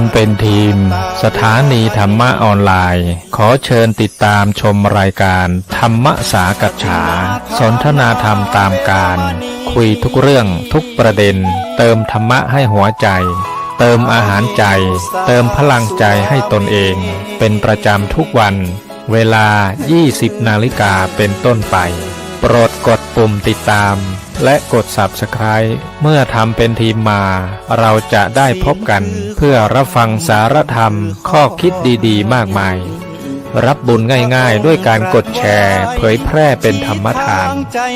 ำเป็นทีมสถานีธรรมะออนไลน์ขอเชิญติดตามชมรายการธรรมสากัจฉาสนทนาธรรมตามการคุยทุกเรื่องทุกประเด็นเติมธรรมะให้หัวใจเติมอาหารใจเติมพลังใจให้ตนเองเป็นประจำทุกวันเวลา 20 นาฬิกาเป็นต้นไปโปรดกดปุ่มติดตามและกด Subscribe เมื่อทำเป็นทีมมาเราจะได้พบกันเพื่อรับฟังสารธรรมข้อคิดดีๆมากมายรับบุญง่ายๆด้วยการกดแชร์เผยแพร่เป็นธรรมทาน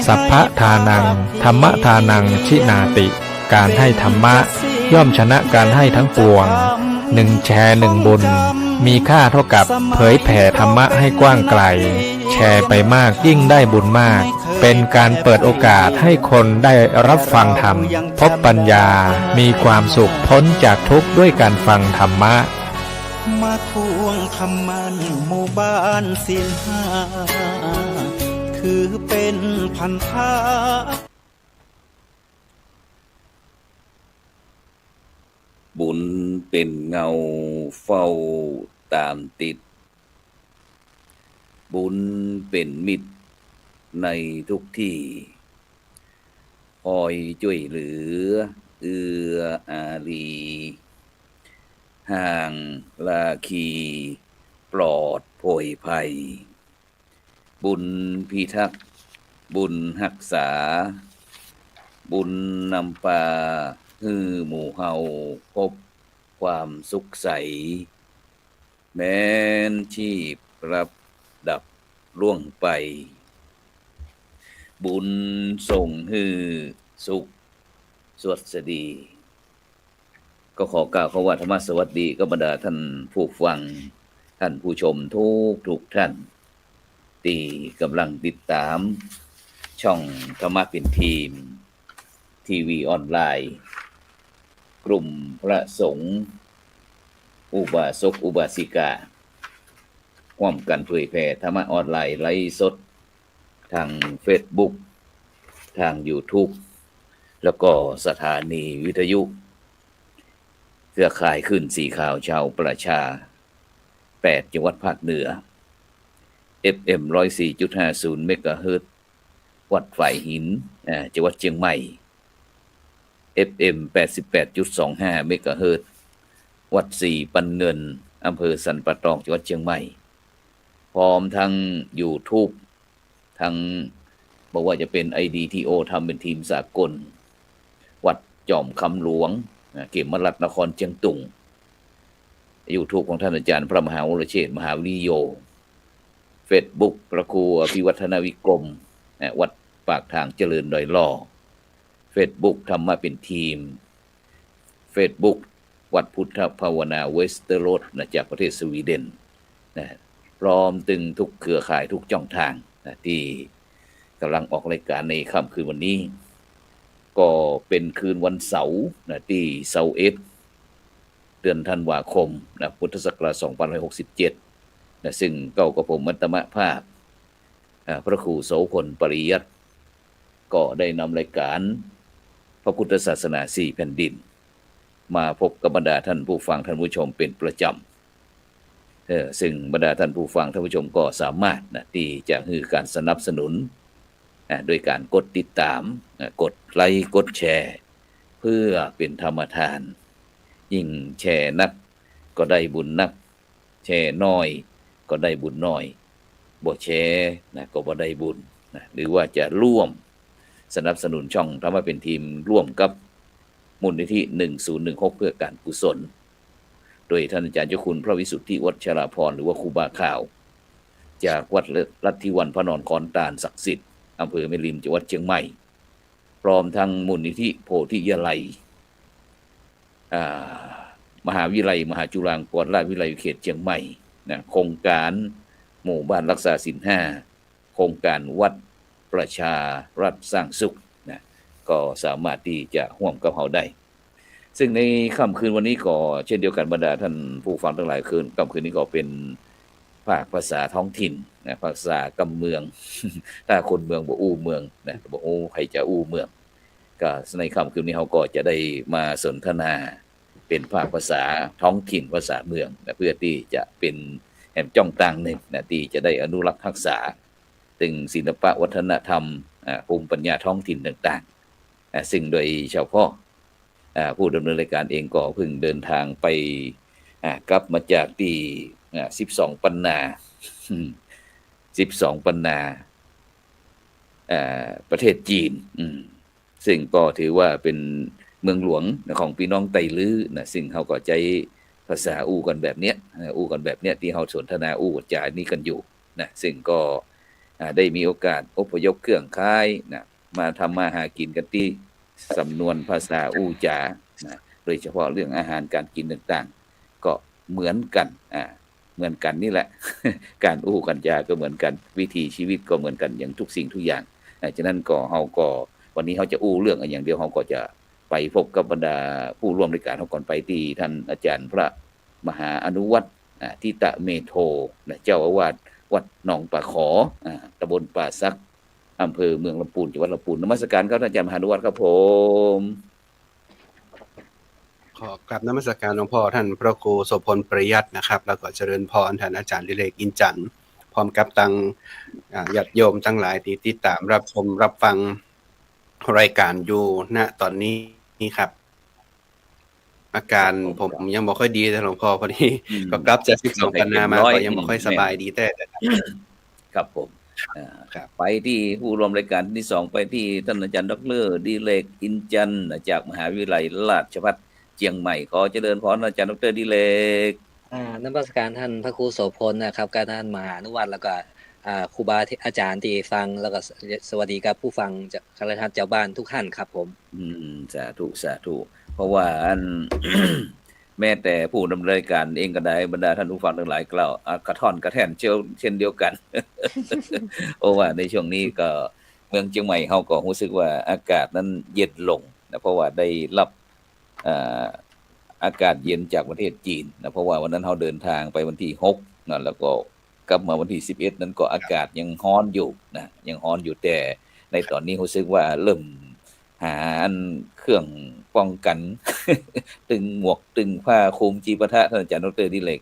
สัพพทานังธรรมทานังชินาติการให้ธรรมะย่อมชนะการให้ทั้งปวง1 แชร์ 1 บุญมีค่าเท่ากับเผยแผ่ธรรมะให้กว้างไกลแชร์ไปมากยิ่งได้บุญมากเป็นการเปิดโอกาสให้คนได้รับฟังธรรมพบปัญญามีความสุขพ้นจากทุกข์ด้วยการฟังธรรมะมาทวงคำมันหมู่บ้านศีลห้าถือเป็นพันธะบุญเป็นเงาเฝ้าตามติดบุญเป็นมิตรในทุกที่คอยช่วยเหลือเอื้ออารีห่างลาคีปลอดโผยภัยบุญพิทักษ์บุญรักษาบุญนำพาฮือหมู่เฮาพบความสุขใสแม้นชีพรับดับล่วงไปบุญส่งฮือสุขสวัสดีก็ขอกล่าวคำว่าธรรมสวัสดีก็บรรดาท่านผู้ฟังท่านผู้ชมทุกท่านที่กำลังติดตามช่องธรรมะเป็นทีมทีวีออนไลน์กลุ่มพระสงฆ์อุบาสกอุบาสิการ่วมกันเผยแผ่ธรรมะออนไลน์ไลฟ์สดทาง Facebook ทาง YouTube แล้วก็สถานีวิทยุเครือข่ายขึ้นสีขาวชาวประชา8จังหวัดภาคเหนือ FM 104.50 เมกะเฮิรตซ์วัดฝ่ายหินจังหวัดเชียงใหม่ FM 88.25 เมกะเฮิรตซ์วัด4ปันเงินอำเภอสันป่าตองจังหวัดเชียงใหม่พร้อมทั้ง YouTube ทั้งบอกว่าจะเป็น IDTO ทำเป็นทีมสากลวัดจอมคำหลวงเขมรัตนครเชียงตุง YouTube ของท่านอาจารย์พระมหาวรเชษฐ์มหาวิริโย Facebook พระครูอภิวัฒนวิกรมวัดปากทางเจริญดอยล่อ Facebook ธรรมะเป็นทีม Facebook วัดพุทธภาวนาเวสเตอร์โรดจากประเทศสวีเดนพร้อมตึงทุกเครือข่ายทุกช่องทางที่กำลังออกรายการในค่ำคืนวันนี้ก็เป็นคืนวันเสาร์ที่เสาร์เดือนธันวาคมพุทธศักราช2567ซึ่งเก้ากับผมมัตตมภาพพระครูโสพลปริยัติก็ได้นำรายการพระพุทธศาสนา4แผ่นดินมาพบกับบรรดาท่านผู้ฟังท่านผู้ชมเป็นประจำซึ่งบรรดาท่านผู้ฟังท่านผู้ชมก็สามารถที่จะให้การสนับสนุนโดยการกดติดตามกดไลค์กดแชร์เพื่อเป็นธรรมทานยิ่งแชร์นักก็ได้บุญนักแชร์น้อยก็ได้บุญน้อยบ่แชร์ก็บ่ได้บุญหรือว่าจะร่วมสนับสนุนช่องธรรมะเป็นทีมร่วมกับมูลนิธิ1016เพื่อการกุศลโดยท่านอาจารย์เจ้าคุณพระวิสุทธิวัชราภรณ์หรือว่าครูบาข่าวจากวัดลัทธิวันพระนอนขอนตาลศักดิ์สิทธิ์อำเภอแม่ริมจังหวัดเชียงใหม่พร้อมทั้งมูลนิธิโพธิยาลัยมหาวิทยาลัยมหาจุฬาลงกรณราชวิทยาลัยเขตเชียงใหม่โครงการหมู่บ้านรักษาศีล5โครงการวัดประชารัฐสร้างสุขก็สามารถที่จะร่วมกับเราได้ซึ่งในค่ำคืนวันนี้ก็เช่นเดียวกันบรรดาท่านผู้ฟังทั้งหลายค่ำคืนนี้ก็เป็นภาษาท้องถิ่นภาษากำเมือง ถ้าคนเมืองบ่อู้เมืองบ่ใครจะอู้เมืองก็ในค่ำคืนนี้เราก็จะได้มาสนทนาเ เป็นภาษาท้องถิ่นภาษาเมืองนะเพื่อที่จะเป็นแห่งจ้องต่างหนึ่งนะที่จะได้อนุรักษ์รักษาถึงศิลปะวัฒนธรรมภูมิปัญญาท้องถิ่นต่างๆซึ่งโดยเฉพาะผู้ดำเนินรายการเองก็เพิ่งเดินทางไปกลับมาจากที่12 ปันนา 12 ปันนาประเทศจีนซึ่งก็ถือว่าเป็นเมืองหลวงของพี่น้องไตลื้อนะซึ่งเขาก็ใช้ภาษาอู้กันแบบเนี้ยที่เขาสนทนาอู้จานี่กันอยู่นะซึ่งก็ได้มีโอกาสอพยพเครื่องค่ายนะมาทำมาหากินกันที่สำนวนภาษาอู้จานะโดยเฉพาะเรื่องอาหารการกินต่างๆก็เหมือนกันเหมือนกันนี่แหละ การอู้กันจาก็เหมือนกันวิถีชีวิตก็เหมือนกันอย่างทุกสิ่งทุกอย่างฉะนั้นก็เฮาก็วันนี้เขาจะอู้เรื่องอย่างเดียวเขาก็จะไปพบกับบรรดาผู้ร่วมรายการเขาก่อนไปที่ท่านอาจารย์พระมหาอนุวัตรทิตะเมโทเจ้าอาวาสวัดหนองป่าขอตำบลป่าซักอำเภอเมืองลำพูนจังหวัดลำพูนนมัสการครับอาจารย์มหาอนุวัตรครับผมขอกราบนมัสการหลวงพ่อท่านพระครูโสพลปริยัตินะครับแล้วก็เจริญพรท่านอาจารย์ดิเรกอินจันทร์พร้อมกับตังญาติโยมทั้งหลายที่ติดตามรับชมรับฟังรายการอยู่ณตอนนี้ครับอาการผมยังบ่ค่อยดีแต่หลวงพ่อพอดีก็กลับจาก12 ปันนามาก็ยังบ่ค่อยสบายดีแต่ครับผมไปที่ผู้ร่วมรายการที่2ไปที่ท่านอาจารย์ดร.ดิเรกอินจันทร์จากมหาวิทยาลัยราชภัฏเชียงใหม่ขอเจริญพรอาจารย์ดร.ดิเรกนมัสการท่านพระครูโสพลนะครับกับท่านมหาอนุวัตรแล้วก็ครูบาอาจารย์ที่ฟังแล้วก็สวัสดีกับผู้ฟังจากคณะเจ้าบ้านทุกท่านครับผมสาธุเพราะว่าอัน แม้แต่ผู้ดำเนินรายการเองก็ได้บรรดาท่านผู้ฟังทั้งหลายกล่าวกระท่อนกระแท่นเช่นเดียวกัน เพราะว่าในช่วงนี้ก็เมืองเชียงใหม่เฮาก็รู้สึกว่าอากาศนั้นเย็นลงนะเพราะว่าได้รับอากาศเย็นจากประเทศจีนนะเพราะว่าวันนั้นเฮาเดินทางไปวันที่6นะแล้วก็กลับมาวันที่11นั้นก็อากาศยังร้อนอยู่นะยังร้อนอยู่แต่ในตอนนี้รู้สึกว่าเริ่มหาเครื่องป้องกัน ตึงหมวกตึงผ้าคลุมจีปะทะท่านอาจารย์ดร.ดิเรก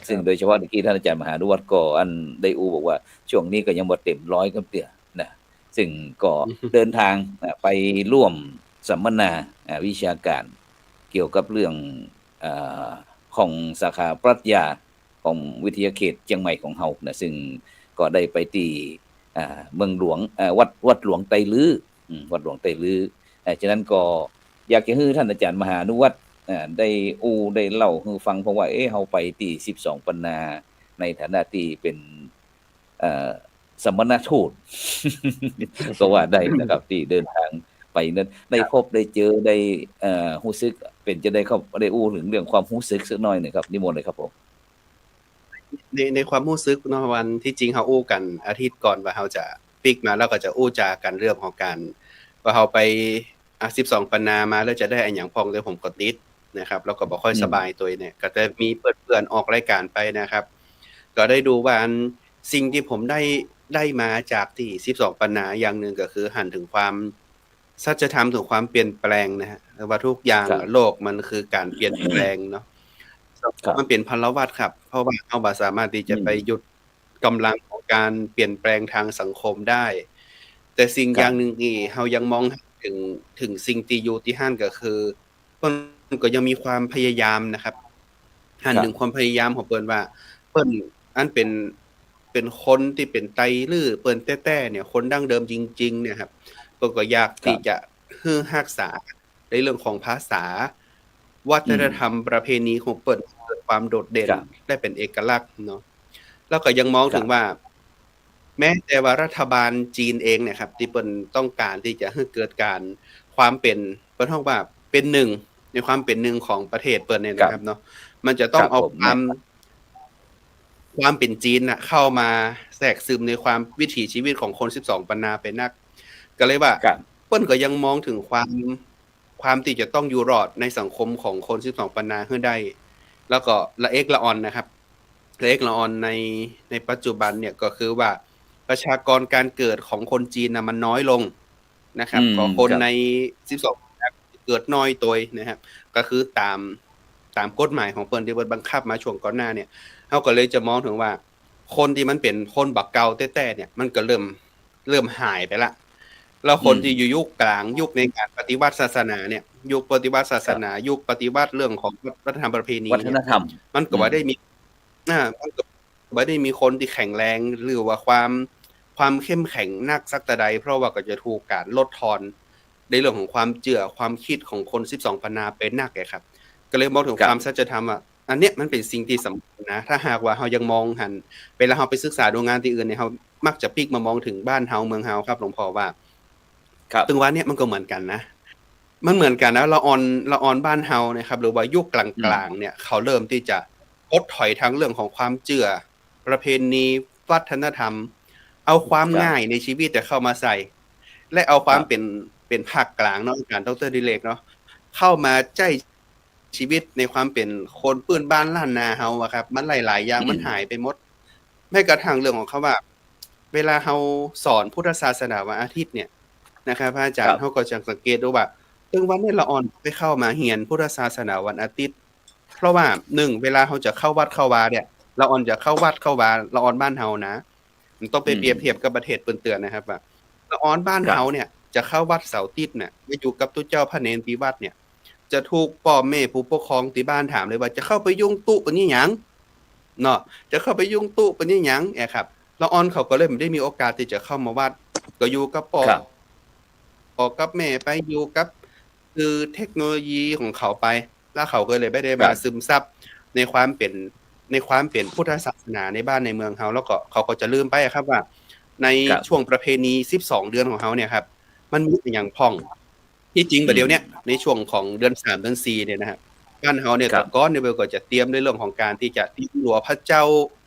ซึ่งโดยเฉพาะเมื่อกี้ท่านอาจารย์มหาอนุวัตรก็ได้บอกว่าช่วงนี้ก็ยังบ่เต็มร้อยกับเตื้อนะซึ่งก็เดินทางไปร่วมสัมมนาวิชาการเกี่ยวกับเรื่องของสาขาปรัชญาของวิทยาเขตเชียงใหม่ของเฮานะซึ่งก็ได้ไปที่เมืองหลวงวัดหลวงไตลื้อวัดหลวงไตลื้อฉะนั้นก็อยากจะให้ท่านอาจารย์มหาอนุวัตรได้เล่าให้ฟังเพราะว่าเฮาไปที่12 ปันนาในฐานะที่เป็นสัมมนาทูต ก็ว่าได้นะครับที่เดินทางไปนั้นได้พบได้เจอได้รู้สึกเป็นจะได้เข้าได้ถึงเรื่องความรู้สึกสักหน่อยนึงครับนิมนต์เลยครับผมในความรู้สึกเนาะวันที่จริงเฮาอู้กันอาทิตย์ก่อนว่าเฮาจะปิกมาแล้วก็จะอู้จากันเรื่องของการว่าเฮาไป12 ปันนามาแล้วจะได้อันหยังพองแต่ผมก็ติดนะครับแล้วก็บ่ค่อยสบายตัวเนี่ยก็จะมีเพื่อนออกรายการไปนะครับก็ได้ดูว่าสิ่งที่ผมได้มาจากที่12 ปันนาอย่างนึงก็คือหันถึงความสัจธรรมถึงความเปลี่ยนแปลงนะฮะว่าทุกอย่างโลกมันคือการเปลี่ยนแปลงเนาะมันเป็นพลวัตครับเพราะว่าเฮาบ่สามารถที่จะไปหยุดกำลังของการเปลี่ยนแปลงทางสังคมได้แต่สิ่งอย่างนึงที่เฮายังมองถึงสิ่งที่อยู่ที่หั่นก็คือเพิ่นก็ยังมีความพยายามนะครับหั่นถึงความพยายามของเพิ่นว่าเพิ่นเป็นคนที่เป็นไตลื้อเปิ้นแต้ๆเนี่ยคนดั้งเดิมจริงๆเนี่ยครับเพิ่นก็อยากที่จะรักษาในเรื่องของภาษาวัฒนธรรมประเพณีของเปิ้นเกิดความโดดเด่นและเป็นเอกลักษณ์เนาะแล้วก็ยังมองถึงว่าแม้แต่ว่ารัฐบาลจีนเองเนี่ยครับที่เปิ้นต้องการที่จะให้เกิดการความเป็นเปิ้นเรียกว่าเป็นหนึ่งในความเป็นหนึ่งของประเทศเปิ้นเนี่ยนะครับเนาะมันจะต้องเอาความเป็นจีนน่ะเข้ามาแทรกซึมในความวิถีชีวิตของคน12 ปันนาไปนักก็เลยว่าเปิ้นก็ยังมองถึงความที่จะต้องอยู่รอดในสังคมของคน12 ปันนาให้ได้แล้วก็ละเอกละออนนะครับละเอกละออนในปัจจุบันเนี่ยก็คือว่าประชากรการเกิดของคนจีนน่ะมันน้อยลงนะครับก็คนใน12เกิดน้อยตัวนะครับก็คือตาม ตามกฎหมายของเปิ้นที่เปิ้นบังคับมาช่วงก่อนหน้าเนี่ยเฮาก็เลยจะมองถึงว่าคนที่มันเป็นคนบักเก่าแต้ๆเนี่ยมันก็เริ่มหายไปละแล้วคนที่อยู่ยุคกลางยุคในการปฏิวัติศาสนาเนี่ยยุคปฏิวัติศาสนายุคปฏิวัติเรื่องของวัฒนธรรมประเพณี วัฒนธรรม มันก็บ่ได้มีมันก็บ่ได้มีคนที่แข็งแรงหรือว่าความเข้มแข็งนักสักแต่ใดเพราะว่าก็จะถูกการลดทอนในเรื่องของความเชื่อความคิดของคน12ปันนาเป็นนักครับก็เลยมองถึงความสัจธรรมอ่ะอันเนี้ยมันเป็นสิ่งที่สำคัญนะถ้าหากว่าเฮายังมองหันเวลาเฮาไปศึกษาดูงานที่อื่นเนี่ยเฮามักจะพลิกมามองถึงบ้านเฮาเมืองเฮาครับหลวงพ่อว่าถึงว่าเนี่ยมันก็เหมือนกันนะมันเหมือนกันนะละออนบ้านเฮานะครับหรือว่ายุคกลางๆเนี่ยเขาเริ่มที่จะลดถอยทั้งเรื่องของความเชื่อประเพณีวัฒนธรรมเอาความง่ายในชีวิตแต่เข้ามาใส่และเอาความเป็นภาคกลางเนาะอาจารย์ดร.ดิเรกเนาะเข้ามาใจชีวิตในความเป็นคนปื้นบ้านล้านนาเฮาอะครับมันหลายๆอย่างมันหายไปหมดแม้กระทั่งเรื่องของเขาว่าเวลาเฮาสอนพุทธศาสนาวันอาทิตย์เนี่ยนะครับพระอาจารย์เฮาก็จะสังเกตดูว่าถึงวันนี้ละอ่อนไปเข้ามาเรียนพุทธศาสนาวันอาทิตย์เพราะว่า1เวลาเฮาจะเข้าวัดเข้าวาเนี่ยละอ่อนจะเข้าวัดเข้าวาละอ่อนบ้านเฮานะมันต้องไปเปรียบเทียบกับประเทศเปิ้นเตือนนะครับว่าละอ่อนบ้านเฮาเนี่ยจะเข้าวัดเสาร์อาทิตย์เนี่ยไปอยู่กับตู้เจ้าพระเนรที่วัดเนี่ยจะถูกพ่อแม่ผู้ปกครองที่บ้านถามเลยว่าจะเข้าไปยุ่งตุปะนี่หยังเนาะจะเข้าไปยุ่งตุปะนี่หยังครับละอ่อนเขาก็เลยไม่ได้มีโอกาสที่จะเข้ามาวัดก็อยู่กับพ่อกับแม่ไปอยู่กับคือเทคโนโลยีของเขาไปแล้วเขาก็เลยไม่ได้มาซึมซับในความเป็นพุทธศาสนาในบ้านในเมืองเขาแล้วก็เขาก็จะลืมไปครับว่าในช่วงประเพณี12เดือนของเขาเนี่ยครับมันมีอย่างพ่องที่จริงประเดี๋ยวเนี้ยในช่วงของเดือน3เดือน4เนี่ยนะครับบ้านเฮาเนี่ยแต่ก่อนเนี่ยเบลก็จะเตรียมในเรื่องของการที่จะหิ้งหลวงพระเจ้า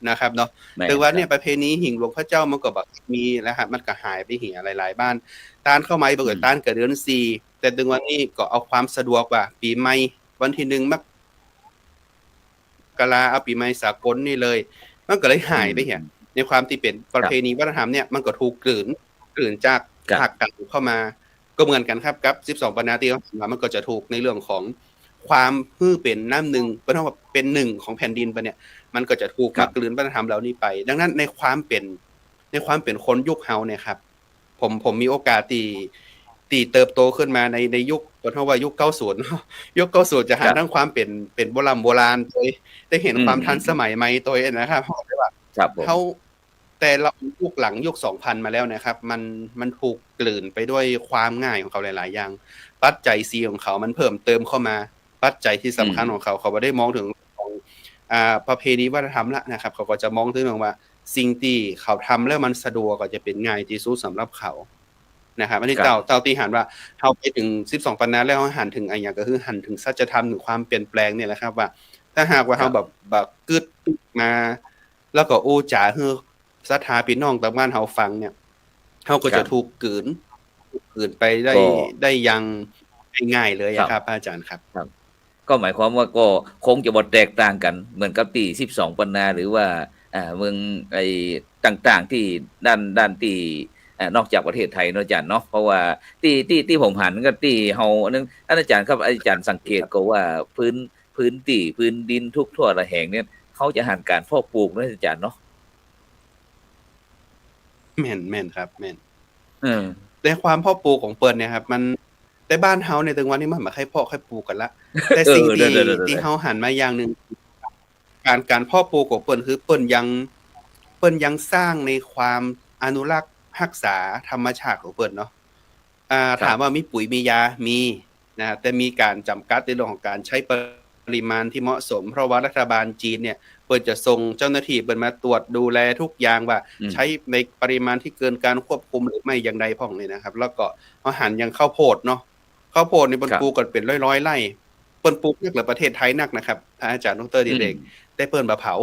นะครับเนาะแต่ว่าเนี่ยประเพณีหิ้งหลวงพระเจ้ามันก็แบบมีแล้วฮะมันก็หายไปเหี่ยหลายๆบ้านต้านเข้ามาเบิดต้านกับเดือน4แต่ถึงวันนี้ก็เอาความสะดวกว่าปีใหม่วันที่1มกราเอาปีใหม่สากลนี่เลยมันก็เลยหายไปเหี่ยในความที่เป็นประเพณีวัฒนธรรมเนี่ยมันก็ถูกกลืนจากภาคกลางเข้ามาก็เหมือนกันครับกับ12ปันนาที่ว่ามันก็จะถูกในเรื่องของความเป็นน้ำหนึ่งเพราะว่าเป็นหนึ่งของแผ่นดินไปเนี่ยมันก็จะถูกกลืนวัฒนธรรมเหล่านี้ไปดังนั้นในความเป็นคนยุคเฮาเนี่ยครับผมมีโอกาสที่เติบโตขึ้นมาในยุคเพราะว่ายุค90เนาะยุค90จะหาทั้งความเป็นโบราณโดยได้เห็นความทันสมัยใหม่โดยนะครับเพราะว่าเฮาแต่เรายุคหลังยุค 2000 มาแล้วนะครับมันถูกกลืนไปด้วยความง่ายของเขาหลายๆอย่างปัจจัย C ของเขามันเพิ่มเติมเข้ามาปัจจัยที่สำคัญของเขาบ่ได้มองถึงของประเพณีวัฒนธรรมละนะครับเขาก็จะมองถึงว่าสิ่งที่เขาทำแล้วมันสะดวกก็จะเป็นง่ายที่สุดสำหรับเขานะครับอันนี้เต่าที่หันว่าเฮาไปถึง12ปันนาแล้วหันถึงอันอย่างก็คือหันถึงสัจธรรมถึงความเปลี่ยนแปลงเนี่ยแหละครับว่าถ้าหากว่าเฮาแบบกึดมาแล้วก็อู้จ๋าฮือศรัทธาพี่น้องตามบ้านเฮาฟังเนี่ยเฮาก็จะถูกกลืนไปได้อย่างง่ายๆเลยครับอาจารย์ครับก็หมายความว่าก็คงจะบ่แตกต่างกันเหมือนกับที่12ปันนาหรือว่าเมืองไอ้ต่างๆที่ด้านที่นอกจากประเทศไทยเนาะอาจารย์เนาะเพราะว่าที่ผมหันก็ที่เฮานึงอาจารย์ครับอาจารย์สังเกตก็ว่าพื้นดินทุกทั่วละแห่งเนี่ยเขาจะหันการเพาะปลูกเนาะอาจารย์เนาะแม่นครับแม่นในความเพาะปลูกของเปิ้นเนี่ยครับมันแต่บ้านเฮาเนี่ยถึงวันนี้มันบ่ค่อยเพาะค่อยปลูกกันละแต่สิ่งที่เฮาหันมาอย่างนึงการเพาะปลูกของเปิ้นคือเปิ้นยังสร้างในความอนุรักษ์รักษาธรรมชาติของเปิ้นเนาะถามว่ามีปุ๋ยมียามีนะแต่มีการจำกัดในเรื่องของการใช้ปริมาณที่เหมาะสมเพราะว่ารัฐบาลจีนเนี่ยเปิ้นจะส่งเจ้าหน้าที่เปิ้นมาตรวจดูแลทุกอย่างว่าใช้ในปริมาณที่เกินการควบคุมหรือไม่อย่างใดพ้องเลยนะครับแล้วก็อาหารอย่างข้าวโพดเนาะข้าวโพดนี่เปิ้นปลูกกันเป็นร้อยๆไร่เปิ้นปลูกนักหรือประเทศไทยนักนะครับอาจารย์ดร.ดิเรกได้เปิ้นมาเผา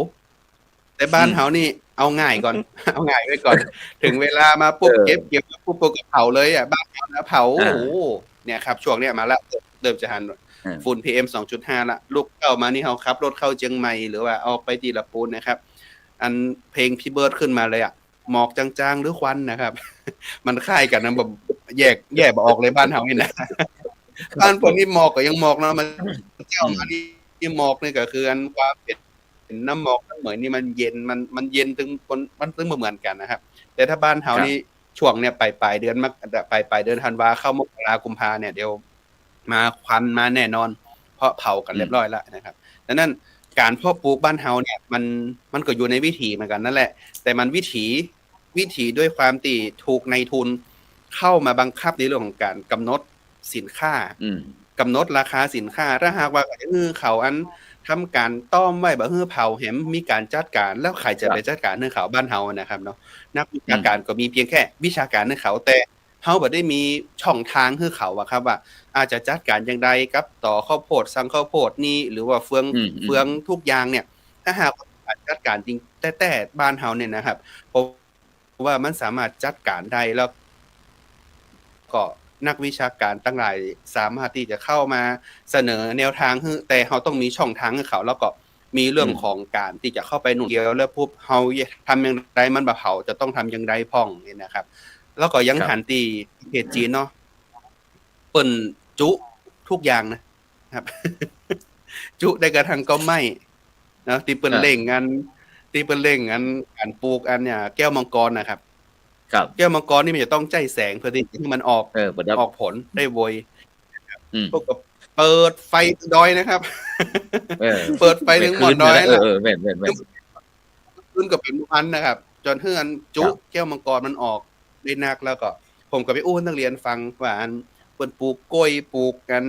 แต่บ้านเฮานี่เอาง่ายก่อนเอาง่ายไว้ก่อนถึงเวลามาปุ๊บเก็บปุ๊บก็เผาเลยอ่ะบ้านเฮานะเผาโอ้โหเนี่ยครับช่วงเนี้ยมาแล้วเริ่มจะหันฝุ่น PM 2.5 ละลูกเข้ามานี่เฮาขับรถเข้าเชียงใหม่หรือว่าออกไปที่ลำพูนนะครับอันเพลงพี่เบิร์ดขึ้นมาเลยอ่ะหมอกจางๆหรือควันนะครับมันคล้ายกันนะแบบแยกบ่ออกเลยบ้านเฮานี่นะบ้านพวกนี้หมอกก็ยังหมอกเนาะมันเจ้ามานี่ ที่หมอกนี่ก็คืออันความเป็นน้ำหมอกน้ำเหมยนี่มันเย็นมันเย็นถึงมันถึงบ่เหมือนกันนะครับแต่ถ้าบ้านเฮานี่ช่วงเนี่ยปลายเดือนปลายเดือนธันวาเข้ามกรากุมภาเนี่ยเดี๋ยวมาควันมาแน่นอนเพราะเผากันเรียบร้อยแล้วนะครับดังนั้นการเพาะปลูกบ้านเฮาเนี่ยมันก็อยู่ในวิถีเหมือนกันนั่นแหละแต่มันวิถีด้วยความที่ถูกในทุนเข้ามาบังคับในเรื่องของการกำหนดสินค้ากำหนดราคาสินค้าถ้าหากว่าเขาอันทำการต้อมไว้บ่ฮื้อเผาแหมมีการจัดการแล้วใครจะไปจัดการให้เขาบ้านเฮานะครับเนาะนักวิชาการก็มีเพียงแค่วิชาการให้เขาแต่เฮาบ่ได้มีช่องทางให้เขาอะครับว่าอาจจะจัดการอย่างใดกับต่อข้าวโพดสั่งข้าวโพดนี่หรือว่าเฟืองทุกอย่างเนี่ยถ้าหากจัดการจริงแต่บ้านเฮาเนี่ยนะครับเพราะว่ามันสามารถจัดการได้แล้วก็นักวิชาการตั้งหลายสามารถที่จะเข้ามาเสนอแนวทางแต่เฮาต้องมีช่องทางให้เขาแล้วก็มีเรื่องของการที่จะเข้าไปหนุนเกี่ยวแล้วปุ๊บเฮาทำอย่างไรมันบ่เผาจะต้องทำอย่างไรพ้องนี่นะครับแล้วก็ยังหันที่ประเทศจีนเนาะเปิ้นจุทุกอย่างนะครับ จุได้กระทั่งก็ไม่นะที่เปิ้นเร่งอันการปลูกอันเนี่ยแก้วมังกรนะครับครับแก้วมังกรนี่มันจะต้องใจแสงเพื่อที่ให้มันออกผลได้ไวพวกก็เปิดไฟดอยนะครับเปิดไฟถึงหมดดอยแล้วแม่นๆขึ้นก็เป็นพันนะครับจนเฮือนจุแก้วมังกรมันออกได้นักแล้วก็ผมก็ไปอู้นักเรียนฟังว่าอันเปิ้นปลูกกล้วยปลูกกัน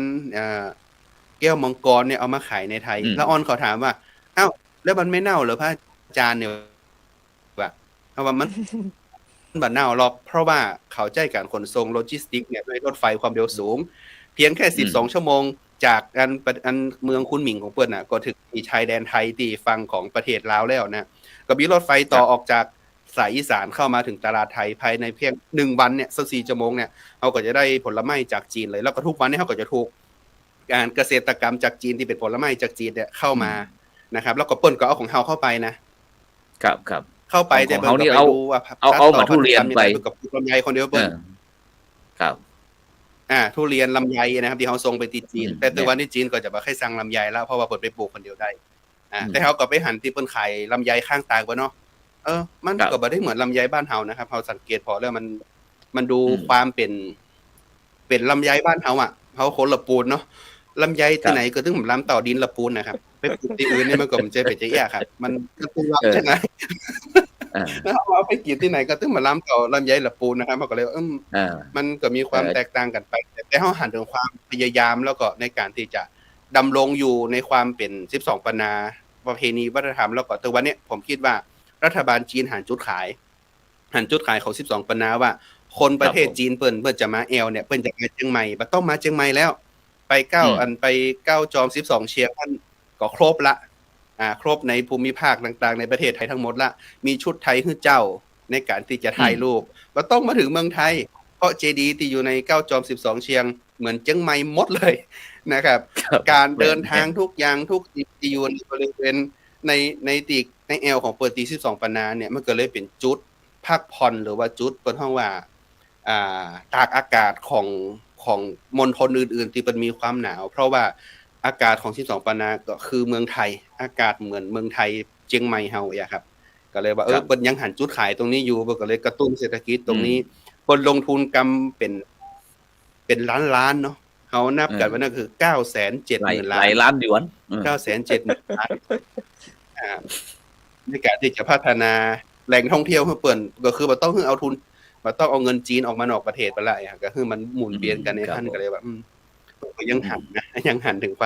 แก้วมังกรเนี่ยเอามาขายในไทยแล้วออนเขาถามว่าอ้าวแล้วมันไม่เน่าเหรอพระอาจารย์เนี่ยว่าเพราะว่ามันบ่เน่าหรอกเพราะว่าเขาใช้การขนส่งโลจิสติกเนี่ยด้วยรถไฟความเร็วสูงเพียงแค่12ชั่วโมงจากอันเมืองคุนหมิงของเปิ้นน่ะก็ถึงที่ชายแดนไทยที่ฝั่งของประเทศลาวแล้วนะก็มีรถไฟต่อออกจากสายอีสานเข้ามาถึงตลาดไทยภายในเพียง1วันเนี่ย24ชั่วโมงเนี่ยเฮาก็จะได้ผลไม้จากจีนเลยแล้วก็ทุกวันนี้เฮาก็จะถูกการเกษตรกรรมจากจีนที่เป็นผลไม้จากจีนเนี่ยเข้ามานะครับแล้วก็เปิ้นก็เอาของเฮาเข้าไปนะครับเข้าไปแต่เปิ้นก็ไปดูว่าเอามาทุเรียนไปกับลำไยคนเดียวเปิ้นครับทุเรียนลำไยนะครับที่เฮาส่งไปที่จีนแต่วันนี้จีนก็จะบ่ค่อยสั่งลำไยแล้วเพราะว่าเปิ้นไปปลูกคนเดียวได้แต่เฮาก็ไปหันที่เปิ้นขายลำไยข้างทางบ่เนาะมันก็บ่ได้เหมือนลำไยบ้านเฮานะครับเฮาสังเกตพอแล้วมันดูความเป็นลำไยบ้านเฮาอ่ะเฮาคนละปูนเนาะลำไยที่ไหนก็ถึงลำต่อดินละปูนนะครับไปปลูกที่อื่นนี่มันก็มันจะเป็นจะแย่ครับมันก็ต้องรับจังไงแล้วเอาไปกินที่ไหนก็ถึงมาลำต่อลำไยละปูนนะครับมันก็เลยมันก็มีความแตกต่างกันไปแต่เฮาหันถึงความพยายามแล้วก็ในการที่จะดำรงอยู่ในความเป็น12ปนาประเพณีวัฒนธรรมแล้วก็ถึงวันนี้ผมคิดว่ารัฐบาลจีนหันจุดขายของ12ปนาว่าคนประเทศจีนเปิ้นจะมาเนี่ยเปิ้นจะมาเชียงใหม่บ่ต้องมาเชียงใหม่แล้วไป9จอม12เชียงมันก็ครบละครบในภูมิภาคต่างๆในประเทศไทยทั้งหมดละมีชุดไทยให้เจ้าในการที่จะถ่ายรูปบ่ต้องมาถึงเมืองไทยเพราะเจดีย์ที่อยู่ใน9จอม12เชียงเหมือนเชียงใหม่หมดเลยนะครับการเดินทางทุกอย่างทุกที่อยู่ในบริเวณในแอลของเปิดตี12ปนาเนี่ยมันก็เลยเป็นจุดพักผ่อนหรือว่าจุดเปิ้นฮ้องว่าตากอากาศของมณฑลอื่นๆที่มันมีความหนาวเพราะว่าอากาศของ12ปนาก็คือเมืองไทยอากาศเหมือนเมืองไทยเชียงใหม่เฮาอ่ะครับก็เลยว่าเปิ้นยังหันจุดขายตรงนี้อยู่เปิ้นก็เลยกระตุ้นเศรษฐกิจตรงนี้เปิ้นลงทุนกำเป็นล้านๆเนาะเฮานับกันว่านั่นคือ 970,000 ล้านหลายล้านหยวน 970,000 ล้านในการที่จะพัฒนาแหล่งท่องเที่ยวให้เปิ้นก็คือบ่ต้องเอาทุนบ่ต้องเอาเงินจีนออกมานอกประเทศไปแล้วก็คือมันหมุนเวียนกันในท่านก็เลยว่าก็ยังหันถึงค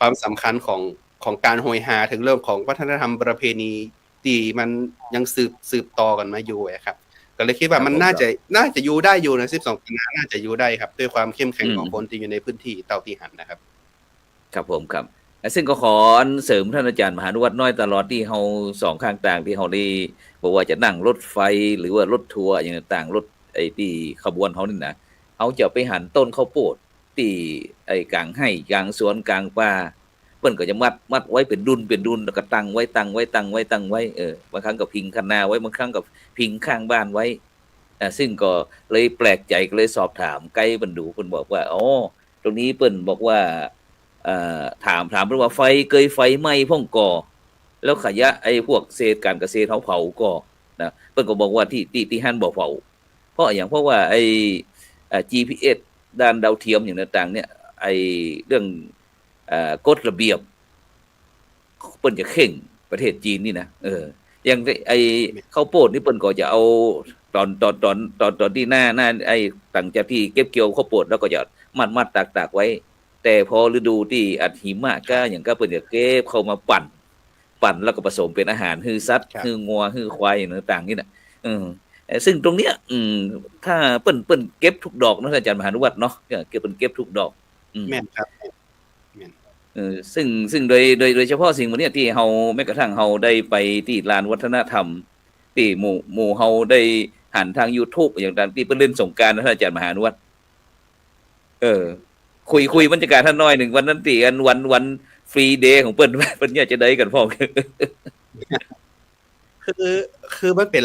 วามสำคัญของการโหยหาถึงเรื่องของวัฒนธรรมประเพณีที่มันยังสืบต่อกันมาอยู่ครับก็เลยคิดว่ามันน่าจะอยู่ได้อยู่นะ12ปีน่าจะอยู่ได้ครับด้วยความเข้มแข็งของคนที่อยู่ในพื้นที่เตาที่หันนะครับครับผมครับซึ่งก็ขอเสริมท่านอาจารย์มหานุวัฒน์น้อยตลอดที่เฮา2ข้างต่างที่เฮาได้บอกว่าจะนั่งรถไฟหรือว่ารถทัวร์อย่างต่างรถไอ้ที่ขบวนเฮานี่นะเฮาจะไปหันต้นข้าวโพดที่ไอ้กลางไร่กลางสวนกลางป่าเพิ่นก็จะมัดไว้เป็นดุลแล้วก็ตั้งไว้บางครั้งก็พิงข้างหน้าไว้บางครั้งก็พิงข้างบ้านไว้ซึ่งก็เลยแปลกใจก็เลยสอบถามไกด์เพิ่นดูเพิ่นบอกว่าอ๋อตรงนี้เพิ่นบอกว่า ถามเพิ่นว่าไฟเกยไฟไหม้พ่องก่อแล้วขยะไอ้พวกเศษการเกษตรเผาก่อนะเพิ่นก็บอกว่าที่หั่นบ่เผาเพราะอย่างเพราะว่าไอ้GPS ด้านดาวเทียมอย่างต่างๆเนี่ยไอ้เรื่องกฎระเบียบเปิ้นจะเข่งประเทศจีนนี่นะอย่างไอ้ข้าวโพดนี่เปิ้นก็จะเอาตอนที่หน้าไอ้หลังจากที่เก็บเกี่ยวข้าวโพดแล้วก็จะมัดตากไว้ แต่พอฤดูที่อัดหิมะก็อย่างก็เปิ้นจะเก็บเข้ามาปั่นแล้วก็ผสมเป็นอาหารฮือสัตว์ฮืองัวฮือควายอย่างต่างๆนี่น่ะซึ่งตรงเนี้ยถ้าเปิ้นเก็บทุกดอกเนาะอาจารย์มหานุวัฒน์เนาะเก็บทุกดอกแม่นครับแม่นซึ่งโดยเฉพาะสิ่งพวกเนี้ยที่เฮาแม้กระทั่งเฮาได้ไปที่ลานวัฒนธรรมที่หมู่เฮาได้หันทาง YouTube อย่างต่างที่เพิ่นเล่นสงกรานต์นะอาจารย์มหานุวัฒน์คุยบรรยากาศท่านน้อยหนึ่งวันนั้นที่อันวันฟรีเดย์ของเปิ้นเนี่ยจะได้กันพร้อม คือมันเป็น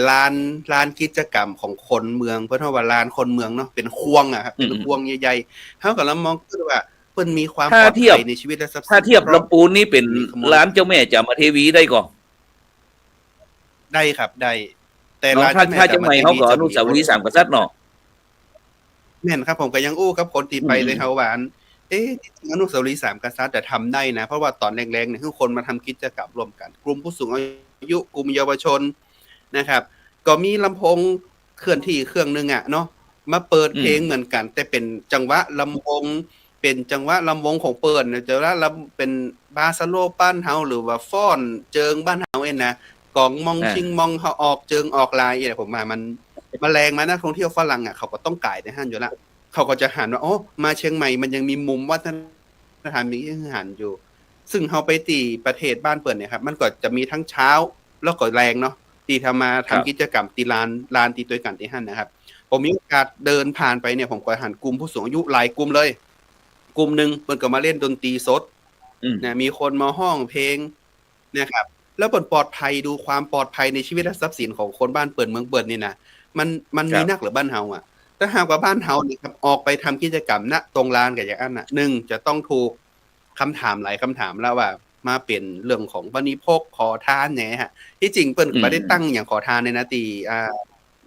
ลานกิจกรรมของคนเมืองเพิ่นว่าลานคนเมืองเนาะเป็นควงอะครับเป็นควงใหญ่ๆเฮาก็ลำมองคือว่าเพิ่นมีความปลอดภัยในชีวิตและทรัพย์สินถ้าเทียบลำปูนนี่เป็นร้านเจ้าแม่จามเทวีได้ก่อนได้ครับได้แต่ร้านถ้าจะไม่เฮาก็อนุสาวรีย์สามกษัตริย์เนาะแม่นครับผมก็ยังอู้กับคนที่ไปเลยเฮาว่าจริงๆอนุสาวรีย์สามกษัตริย์แต่ทำได้นะเพราะว่าตอนแรงๆเนี่ยคือคนมาทำกิจกรรมร่วมกันกลุ่มผู้สูงอายุกลุ่มเยาวชนนะครับก็มีลำโพงเคลื่อนที่เครื่องนึงอ่ะเนาะมาเปิดเพลงเหมือนกันแต่เป็นจังหวะลำวงเป็นจังหวะลำวงของเปิ้นน่ะจะว่าลำเป็นบาสโลบ้านเฮาหรือว่าฟ้อนเจิงบ้านเฮาเองนะกองมองชิงมองเฮาออกเจิงออกลายเนี่ยผมว่ามันแรงมานักท่องเที่ยวฝรั่งอ่ะเขาก็ต้องก่ายในห้านอยู่แล้วเขาก็จะหันว่าอ๋อมาเชียงใหม่มันยังมีมุมวัฒนธรรมนี้ยังหันอยู่ซึ่งเฮาไปตีประเทศบ้านเปิ้นเนี่ยครับมันก็จะมีทั้งเช้าแล้วก็แรงเนาะที่ทำกิจกรรมตีลานตีตัวกันที่หั่นนะครับผมมีโอกาสเดินผ่านไปเนี่ยผมก็หันกลุ่มผู้สูงอายุหลายกลุ่มเลยกลุ่มนึงเพิ่นก็มาเล่นดนตรีสดนะมีคนมาร้องเพลงนะครับแล้วเปิ้นปลอดภัยดูความปลอดภัยในชีวิตและทรัพย์สินของคนบ้านเปิ้นเมืองเปิ้นนี่นะมันมีนักหรือบ้านเฮาอ่ะถ้าหากว่าบ้านเฮานี่ครับออกไปทำกิจกรรมณตรงลานก็อย่างนั้นน่ะ1จะต้องถูกคำถามหลายคำถามแล้วว่ามาเป็นเรื่องของบริโภคขอทานแหน่ฮะที่จริงเปิ้นก็บ่ได้ตั้งอย่างขอทานในนะ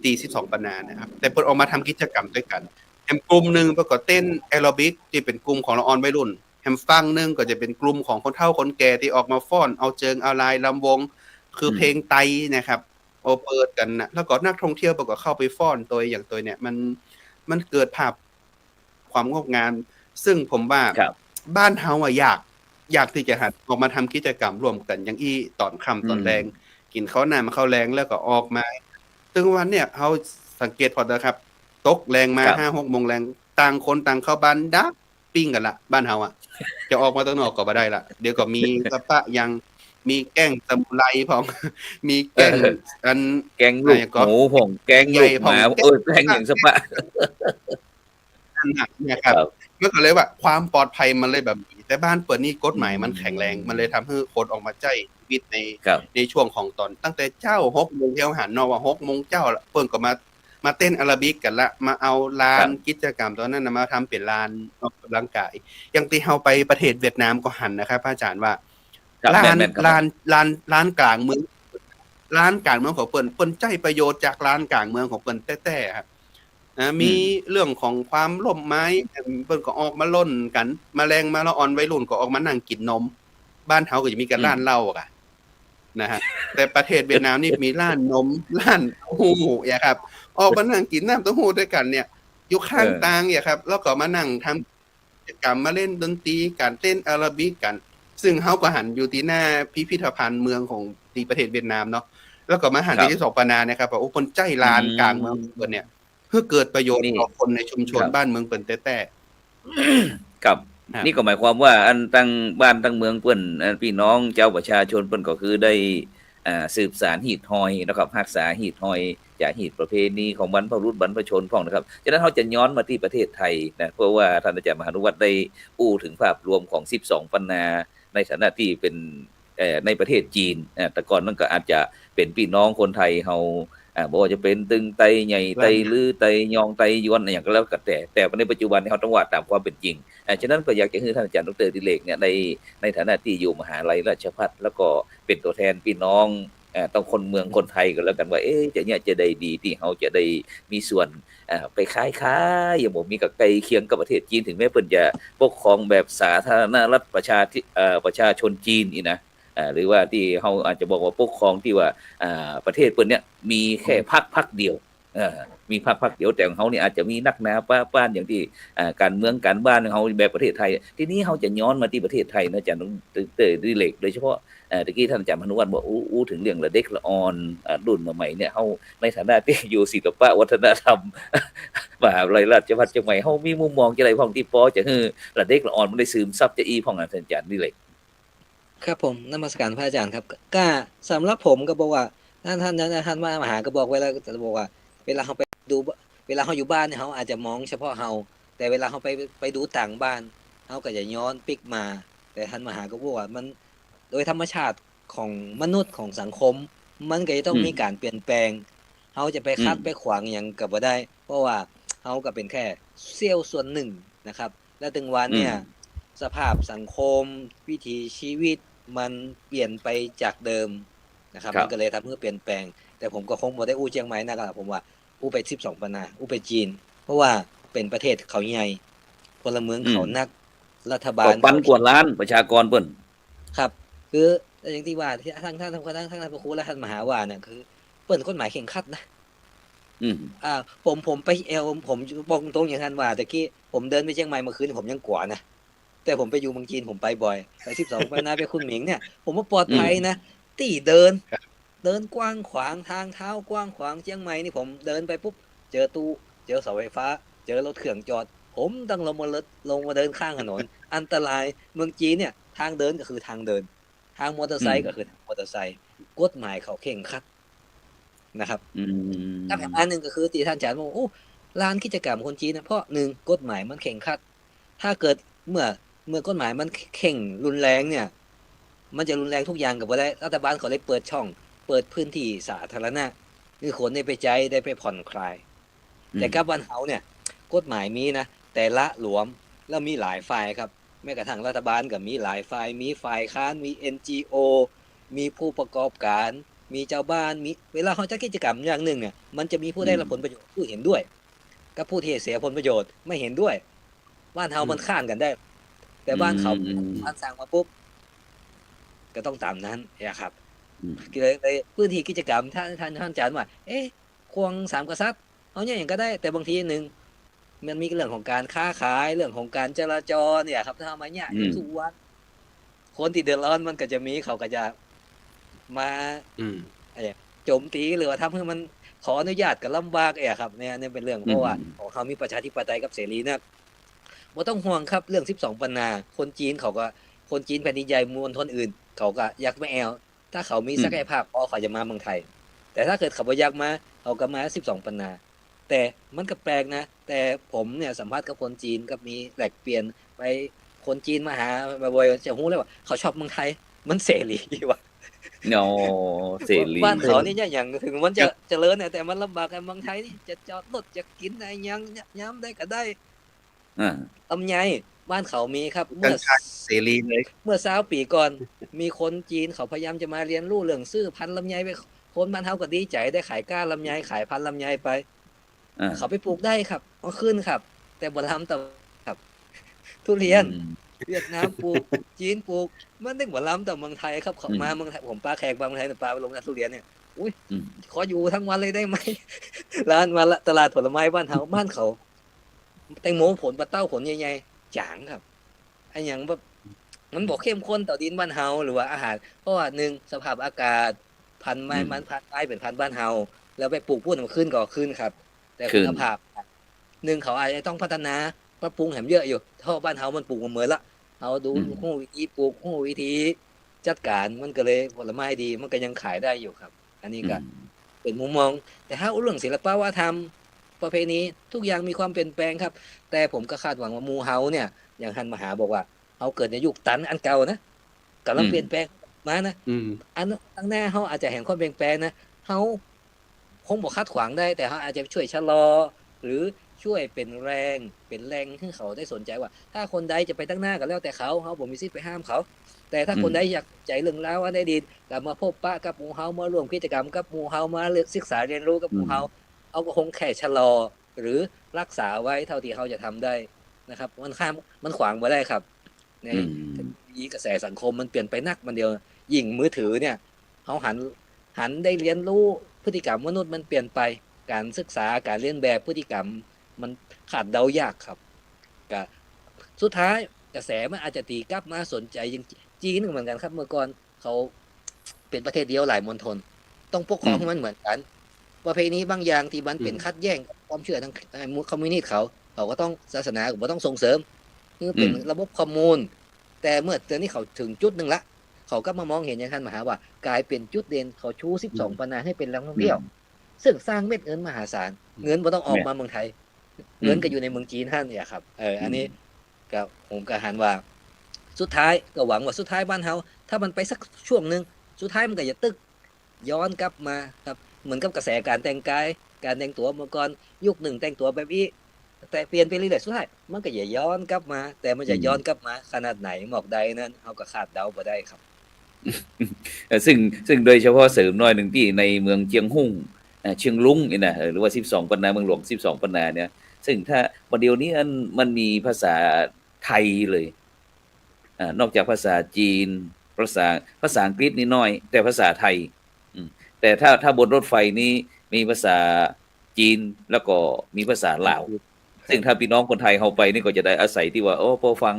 ตี12 ปันนานะครับแต่เพิ่นออกมาทำกิจกรรมด้วยกันแห่งกลุ่มนึงเพิ่นก็เต้นแอโรบิกที่เป็นกลุ่มของละอ่อนวัยรุ่นแห่งฝั่งนึงก็จะเป็นกลุ่มของคนเฒ่าคนแก่ที่ออกมาฟ้อนเอาเจิงเอาลายลำวงคือเพลงไตนะครับเปิดกันน่ะแล้วก็นักท่องเที่ยวเพิ่นก็เข้าไปฟ้อนตัวอย่างตัวเนี่ยมันเกิดภาพความงดงามซึ่งผมว่าบ้านเฮาอะอยากที่จะหัดออกมาทำกิจกรรมร่วมกันอย่างอี้ตอนค่ำตอนแลงกินข้าวหน้าข้าวแลงแล้วก็ออกมาซึ่งวันเนี่ยเฮาสังเกตพอนะครับตกแรงมา 5-6 โมงแรงต่างคนต่างเข้าบ้านดักปิ้งกันละบ้านเฮาอะจะออกมาข้างนอกก็บ่ได้ละเดี๋ยวก็มีสปะยังมีแกงสมุไรพร้อมมีแกงแกงลูกหมูผงแกงลูกหมาแกงอย่างสปะนั่นน่ะนะครับก็เลยว่าความปลอดภัยมันเลยแบบนี้แต่บ้านเปิ้นนี่กฎหมายมันแข็งแรงมันเลยทำให้คนออกมาใช้ชีวิตในช่วงของตอนตั้งแต่เจ้า 6 โมงเที่ยวหันเนาะว่า 6 โมงเจ้าเปิ้นก็มาเต้นอาราบิกกันละมาเอาลานกิจกรรมตอนนั้นมาทำเป็นลานออกกำลังกายอย่างที่เฮาไปประเทศเวียดนามก็หันนะครับพระอาจารย์ว่าลานกลางเมืองของเปิ้นใช้ประโยชน์จากลานกลางเมืองของเปิ้นแท้ๆครับมีเรื่องของความล่มไม้เพิ่นก็ออกมาล่นกันแมลงมาละอ่อนวัยรุ่นก็ออกมานั่งกินนมบ้านเฮาก็จะมีกันร้านเหล้าอะนะฮะแต่ประเทศเวียดนามนี่มีร้านนมร้านเต้าหู้อย่างครับออกมานั่งกินน้ำเต้าหู้ด้วยกันเนี่ยอยู่ข้างทางเนี่ยครับแล้วก็มานั่งทำกิจกรรมมาเล่นดนตรีกันเต้นอาราบิกกันซึ่งเฮาก็หันอยู่ที่หน้าพิพิธภัณฑ์เมืองของที่ประเทศเวียดนามเนาะแล้วก็มาหันที่2 ปานานะครับว่าโอ้คนใจลานกลางเมืองเพิ่นเนี่ยเพื่อเกิดประโยชน์ต่อคนในชุมชนบ้านเมืองเปิ้นแต้ๆครับนี่ก็หมายความว่าอันตั้งบ้านตั้งเมืองเปิ้นพี่น้องเจ้าประชาชนเปิ้นก็คือได้สืบสานหีดหอยนะครับรักษาหีดหอยจากหีดประเพณีของบรรพบุรุษบรรพชนพ้องนะครับฉะนั้นเฮาจะย้อนมาที่ประเทศไทยนะเพราะว่าท่านอาจารย์มหานุวัฒน์ได้อู้ถึงภาพรวมของ12 ปันนาในฐานะที่เป็น ในประเทศจีนแต่ก่อนมันก็อาจจะเป็นพี่น้องคนไทยเฮาบ่ว่าจะเป็นตึงไตใหญ่ไตลือไตยองไตยวนอะไรอย่างก็แล้วแต่ในปัจจุบันเฮาต้องว่าตามความเป็นจริงฉะนั้นก็อยากจะให้ท่านอาจารย์ดร.ดิเรกเนี่ยในฐานะที่อยู่มหาลัยราชภัฏแล้วก็เป็นตัวแทนพี่น้องต้องคนเมืองคนไทยก็แล้วกันว่าจะได้ดีที่เฮาจะได้มีส่วนไปค้ายอย่างบ่มีกับใกล้เคียงกับประเทศจีนถึงแม้เพิ่นจะปกครองแบบสาธารณรัฐประชาชนจีนนี่นะหรือว่าที่เฮาอาจจะบอกว่าปกครองที่ว่าประเทศเพิ่นเนี่ยมีแค่พรรคเดียวมีพรรคเดียวแต่ของเฮานี่อาจจะมีนักหนาป้านอย่างที่การเมืองการบ้านของเฮาแบบประเทศไทยทีนี้เฮาจะย้อนมาที่ประเทศไทยนะอาจารย์ดิเรกโดยเฉพาะตะกี้ท่านอาจารย์พานุวัฒน์บอกอู้ถึงเรื่องละเด็กละอ่อนรุ่นใหม่เนี่ยเฮาในฐานะที่อยู่ศิลปะวัฒนธรรมมหาวิทยาลัยราชภัฏเชียงใหม่เฮามีมุมมองจังได๋พ้องที่ปอจะฮือละเด็กละอ่อนมันได้ซึมซับจะพ้องอาจารย์ดิเรกครับผมนมัสการพระอาจารย์ครับก็สำหรับผมก็บอกว่าท่านมหาก็บอกไว้แล้วจะบอกว่าเวลาเขาไปดูเวลาเขาอยู่บ้านเนี่ยเขาอาจจะมองเฉพาะเขาแต่เวลาเขาไปดูต่างบ้านเขาก็จะย้อนปิกมา แต่ท่านมหาก็บอกว่ามันโดยธรรมชาติของมนุษย์ของสังคม มันก็จะต้องมีการเปลี่ยนแปลงเขาจะไปคัดไปขวางอย่างกับบ่ได้ เพราะว่าเขาก็เป็นแค่เสี้ยวส่วนหนึ่งนะครับ และถึงวันเนี่ยสภาพสังคมวิถีชีวิตมันเปลี่ยนไปจากเดิมนะครับมันก็เลยทำให้เปลี่ยนแปลงแต่ผมก็คงบ่ได้อู้เชียงใหม่นะครับผมว่าอู้ไป12 ปันนาอู้ไปจีนเพราะว่าเป็นประเทศเขาใหญ่พลเมืองเขานักรัฐบาลปันกว่าล้านประชากรเพิ่นครับคืออย่างที่ว่าที่ท่านพระครูและท่านมหาว่าเนี่ยคือเปิ้นกฎหมายเข่งครัดนะผมไปผมบอกตรงอย่างท่านว่าตะกี้ผมเดินไปเชียงใหม่เมื่อคืนผมยังกลัวนะแต่ผมไปอยู่เมืองจีนผมไปบ่อยไป12 ปันนาไปคุณหมิงเนี่ยผมว่าปลอดภัยนะตีเดินกว้างขวางทางเท้ากว้างขวางเชียงใหม่นี่ผมเดินไปปุ๊บเจอตู้เจอเสาไฟฟ้าเจอรถเครื่องจอดผมต้องลงมาเดินข้างถนนอันตรายเมืองจีนเนี่ยทางเดินก็คือทางเดินทางมอเตอร์ไซค์ก็คือทางมอเตอร์ไซค์กฎหมายเขาเข่งครัดนะครับถ้าแบบอันนึงก็คือที่ท่านอาจารย์บอกโอ้ร้านกิจกรรมคนจีนนะเพราะ1กฎหมายมันเข่งครัดถ้าเกิดเมื่อกฎหมายมันเข่งรุนแรงเนี่ยมันจะรุนแรงทุกอย่างกับบ่ได้รัฐบาลเขาเลยเปิดช่องเปิดพื้นที่สาธารณะคือคนได้ไปใจได้ไปผ่อนคลายแต่กับบ้านเฮาเนี่ยกฎหมายมีนะแต่ละหลวมแล้วมีหลายฝ่ายครับแม้กระทั่งรัฐบาลก็มีหลายฝ่ายมีฝ่ายค้านมี NGO มีผู้ประกอบการมีเจ้าบ้านมีเวลาเขาจัดกิจกรรมอย่างหนึ่งเนี่ยมันจะมีผู้ได้รับผลประโยชน์ผู้เห็นด้วยกับผู้ที่เสียผลประโยชน์ไม่เห็นด้วยบ้านเฮามันข้านกันได้แต่บ้านเขาบ้านสร้างมาปุ๊บก็ต้องตามนั้นนะครับเลยพื้นที่กิจกรรมท่านอาจารย์ว่าควง3กษัตริย์เอาอย่างก็ได้แต่บางทีนึงมันมีเรื่องของการค้าขายเรื่องของการจราจรเนี่ยครับถ้ามาเนี่ยทุกวันคนที่เดือดร้อนมันก็จะมีเขาก็จะมาโจมตีหรือว่าทำให้มันขออนุญาตก็ลำบากครับเนี่ยเป็นเรื่องเพราะว่าของเขามีประชาธิปไตยกับเสรีนะบ่ต้องห่วงครับเรื่อง12 ปันนาคนจีนแผ่นดินใหญ่มวลชนอื่นเขาก็อยากมาแอลถ้าเขามีศักยภาพเขาจะมาเมืองไทยแต่ถ้าเกิดเขาบ่อยากมาเขาก็มา12 ปันนาแต่มันก็แปลกนะแต่ผมเนี่ยสัมภาษณ์กับคนจีนก็มีแลกเปลี่ยนไปคนจีนมาหาบ่อยๆจะรู้เลยว่าเขาชอบเมืองไทยมันเสรีว่ะเสรีบ้านเขานี่อย่างถึงมันจะเจริญแต่มันลำบากในเมืองไทยนี่จะจอดรถจะกินอะไรยังย้ำได้ก็ได้ลำไยบ้านเขามีครับเมื่อเสรีเลยเมื่อ20 ปีก่อนมีคนจีนเขาพยายามจะมาเรียนรู้เรื่องซื้อพันธุ์ลำไยไปคนบ้านเฮาก็ดีใจได้ขายก้านลำไยขายพันธุ์ลำไยไปเขาไปปลูกได้ครับเอาขึ้นครับแต่บ่ทำต่อครับทุเรียนเวียดนามปลูกจีนปลูกมันได้บ่ล้ำต่อเมืองไทยครับเขามาเมืองไทยผมปลาแขกบางเมืองไทยปลาไปลงทุเรียนเนี่ยอุ้ยขออยู่ทั้งวันเลยได้ไหมร้านมาละตลาดผลไม้บ้านเขาแตงโมผลปลาเต้าผลใหญ่ๆจางครับไอ้หยังแบบมันบ่เข้มข้นต่อดินบ้านเฮาหรือว่าอาหารเพราะว่า1สภาพอากาศพันธุ์ไม้มันพันธุ์ไม้เป็นพันธุ์บ้านเฮาแล้วไปปลูกพุ่นมันขึ้นก็ขึ้นครับแต่คุณภาพเขาอาจจะต้องพัฒนาปรับปรุงแหมเยอะอยู่เพราะบ้านเฮามันปลูกมาเหมือนละเฮาดูฮู้วิธีปลูกฮู้วิธีจัดการมันก็เลยผลไม้ดีมันก็ยังขายได้อยู่ครับอันนี้ก็เป็นมุมมองแต่ถ้าเรื่องศิลปวัฒนธรรมประเพณีทุกอย่างมีความเปลี่ยนแปลงครับแต่ผมก็คาดหวังว่าหมู่เฮาเนี่ยอย่างท่านมหาบอกว่าเฮาเกิดในยุคตันอันเก่านะกำลังเปลี่ยนแปลง มานะ อืม อันตั้งหน้าเขาอาจจะเห็นความเปลี่ยนแปลงนะเขาคงบอกคัดขวางได้แต่เขาอาจจะช่วยชะลอ หรือช่วยเป็นแรงให้เขาได้สนใจว่า ถ้าคนใดจะไปตั้งหน้าก็แล้วแต่เขาผมมีสิทธิ์ไปห้ามเขา แต่ถ้าคนใดอยากใจเรื่องราวอันใดดีกลับมาพบปะกับหมู่เฮามาร่วมกิจกรรมกับหมู่เฮามาศึกษาเรียนรู้กับหมู่เฮาเอาก็คงแค่ชะลอ หรือรักษาไว้เท่าที่เขาจะทำได้นะครับมันขวางมาได้ครับในกระแสสังคมมันเปลี่ยนไปนักมันเดียวยิ่งมือถือเนี่ยเขาหันได้เรียนรู้พฤติกรรมมนุษย์มันเปลี่ยนไปการศึกษาการเรียนแบบพฤติกรรมมันขาดเดายากครับก็สุดท้ายกระแสมันอาจจะตีกลับมาสนใจยังจีนเหมือนกันครับเมื่อก่อนเขาเป็นประเทศเดียวหลายมณฑลต้องปกครองให้มันเหมือนกันประเพณีบางอย่างที่มันเป็นขัดแย้งกับความเชื่อทางคอมมิวนิสต์เขาก็ต้องศาสนาก็ต้องส่งเสริมคือเป็นระบบคอมมูนแต่เมื่อตอนนี้เขาถึงจุดหนึ่งละเขาก็มามองเห็นอย่างท่านมหาว่ากลายเป็นจุดเด่นเขาชู12ปัญญาให้เป็นแหล่งท่องเที่ยวซึ่งสร้างเม็ดเงินมหาศาลเงินบ่ต้องออกมาเมืองไทยเงินก็อยู่ในเมืองจีนท่านเนี่ยครับอันนี้ก็ผมก็หันว่าสุดท้ายก็หวังว่าสุดท้ายบ้านเฮาถ้ามันไปสักช่วงนึงสุดท้ายมันก็จะตึกย้อนกลับมาครับเหมือนกับกระแสการแต่งกายการแต่งตัวเมื่อก่อนยุคหนึ่งแต่งตัวแบบนี้แต่เปลี่ยนไปเรื่อยๆสุดท้ายมันก็จะย้อนกลับมาแต่มันจะย้อนกลับมาขนาดไหนหมอกใดนั้นเฮาก็คาดเดาบ่ได้ครับซึ่งโดยเฉพาะเสริมหน่อยหนึ่งที่ในเมืองเจียงหุ่งเชียงรุ้งนี่นะหรือว่า12ปันนาเมืองหลวง12ปันนาเนี่ยซึ่งถ้าประเดี๋ยวนี้มันมีภาษาไทยเลยนอกจากภาษาจีนภาษาอังกฤษนิดหน่อยแต่ภาษาไทยแต่ถ้าบนรถไฟนี้มีภาษาจีนแล้วก็มีภาษาลาวซึ่งถ้าพี่น้องคนไทยเข้าไปนี่ก็จะได้อาศัยที่ว่าพอฟัง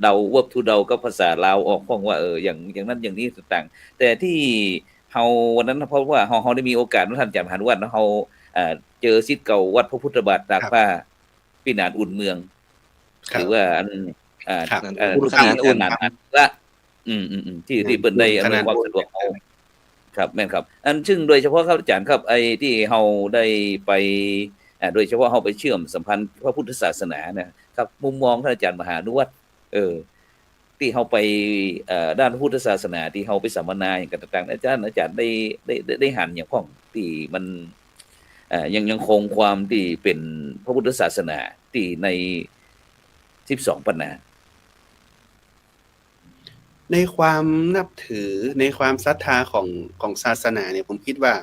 เดาเวิร์บทูเดาก็ภาษาลาวออกพ้องว่าอย่างนั้นอย่างนี้ต่างๆแต่ที่เฮาวันนั้นเพราะว่าเฮาได้มีโอกาสท่านอาจารย์มหานุวัฒน์เฮาเจอศิษย์เก่าวัดพระพุทธบาทตากผ้าพี่นานอุ่นเมืองหรือว่าผู้ขนานอุ่นละที่เปิ้นได้อำนวยความสะดวกเฮาครับแม่นครับซึ่งโดยเฉพาะครับอาจารย์ครับไอ้ที่เฮาได้ไปโดยเฉพาะเฮาไปเชื่อมสัมพันธ์พระพุทธศาสนานะครับมุมมองท่านอาจารย์มหานุวัฒน์ที่เฮาไปด้านพระพุทธศาสนาที่เฮาไปสัมมนาอย่างต่างๆอาจารย์ได้หันอย่างพ้องที่มันยังคงความที่เป็นพระพุทธศาสนาที่ใน12ปันนาในความนับถือในความศรัทธาของศาสนาเนี่ยผมคิดว่า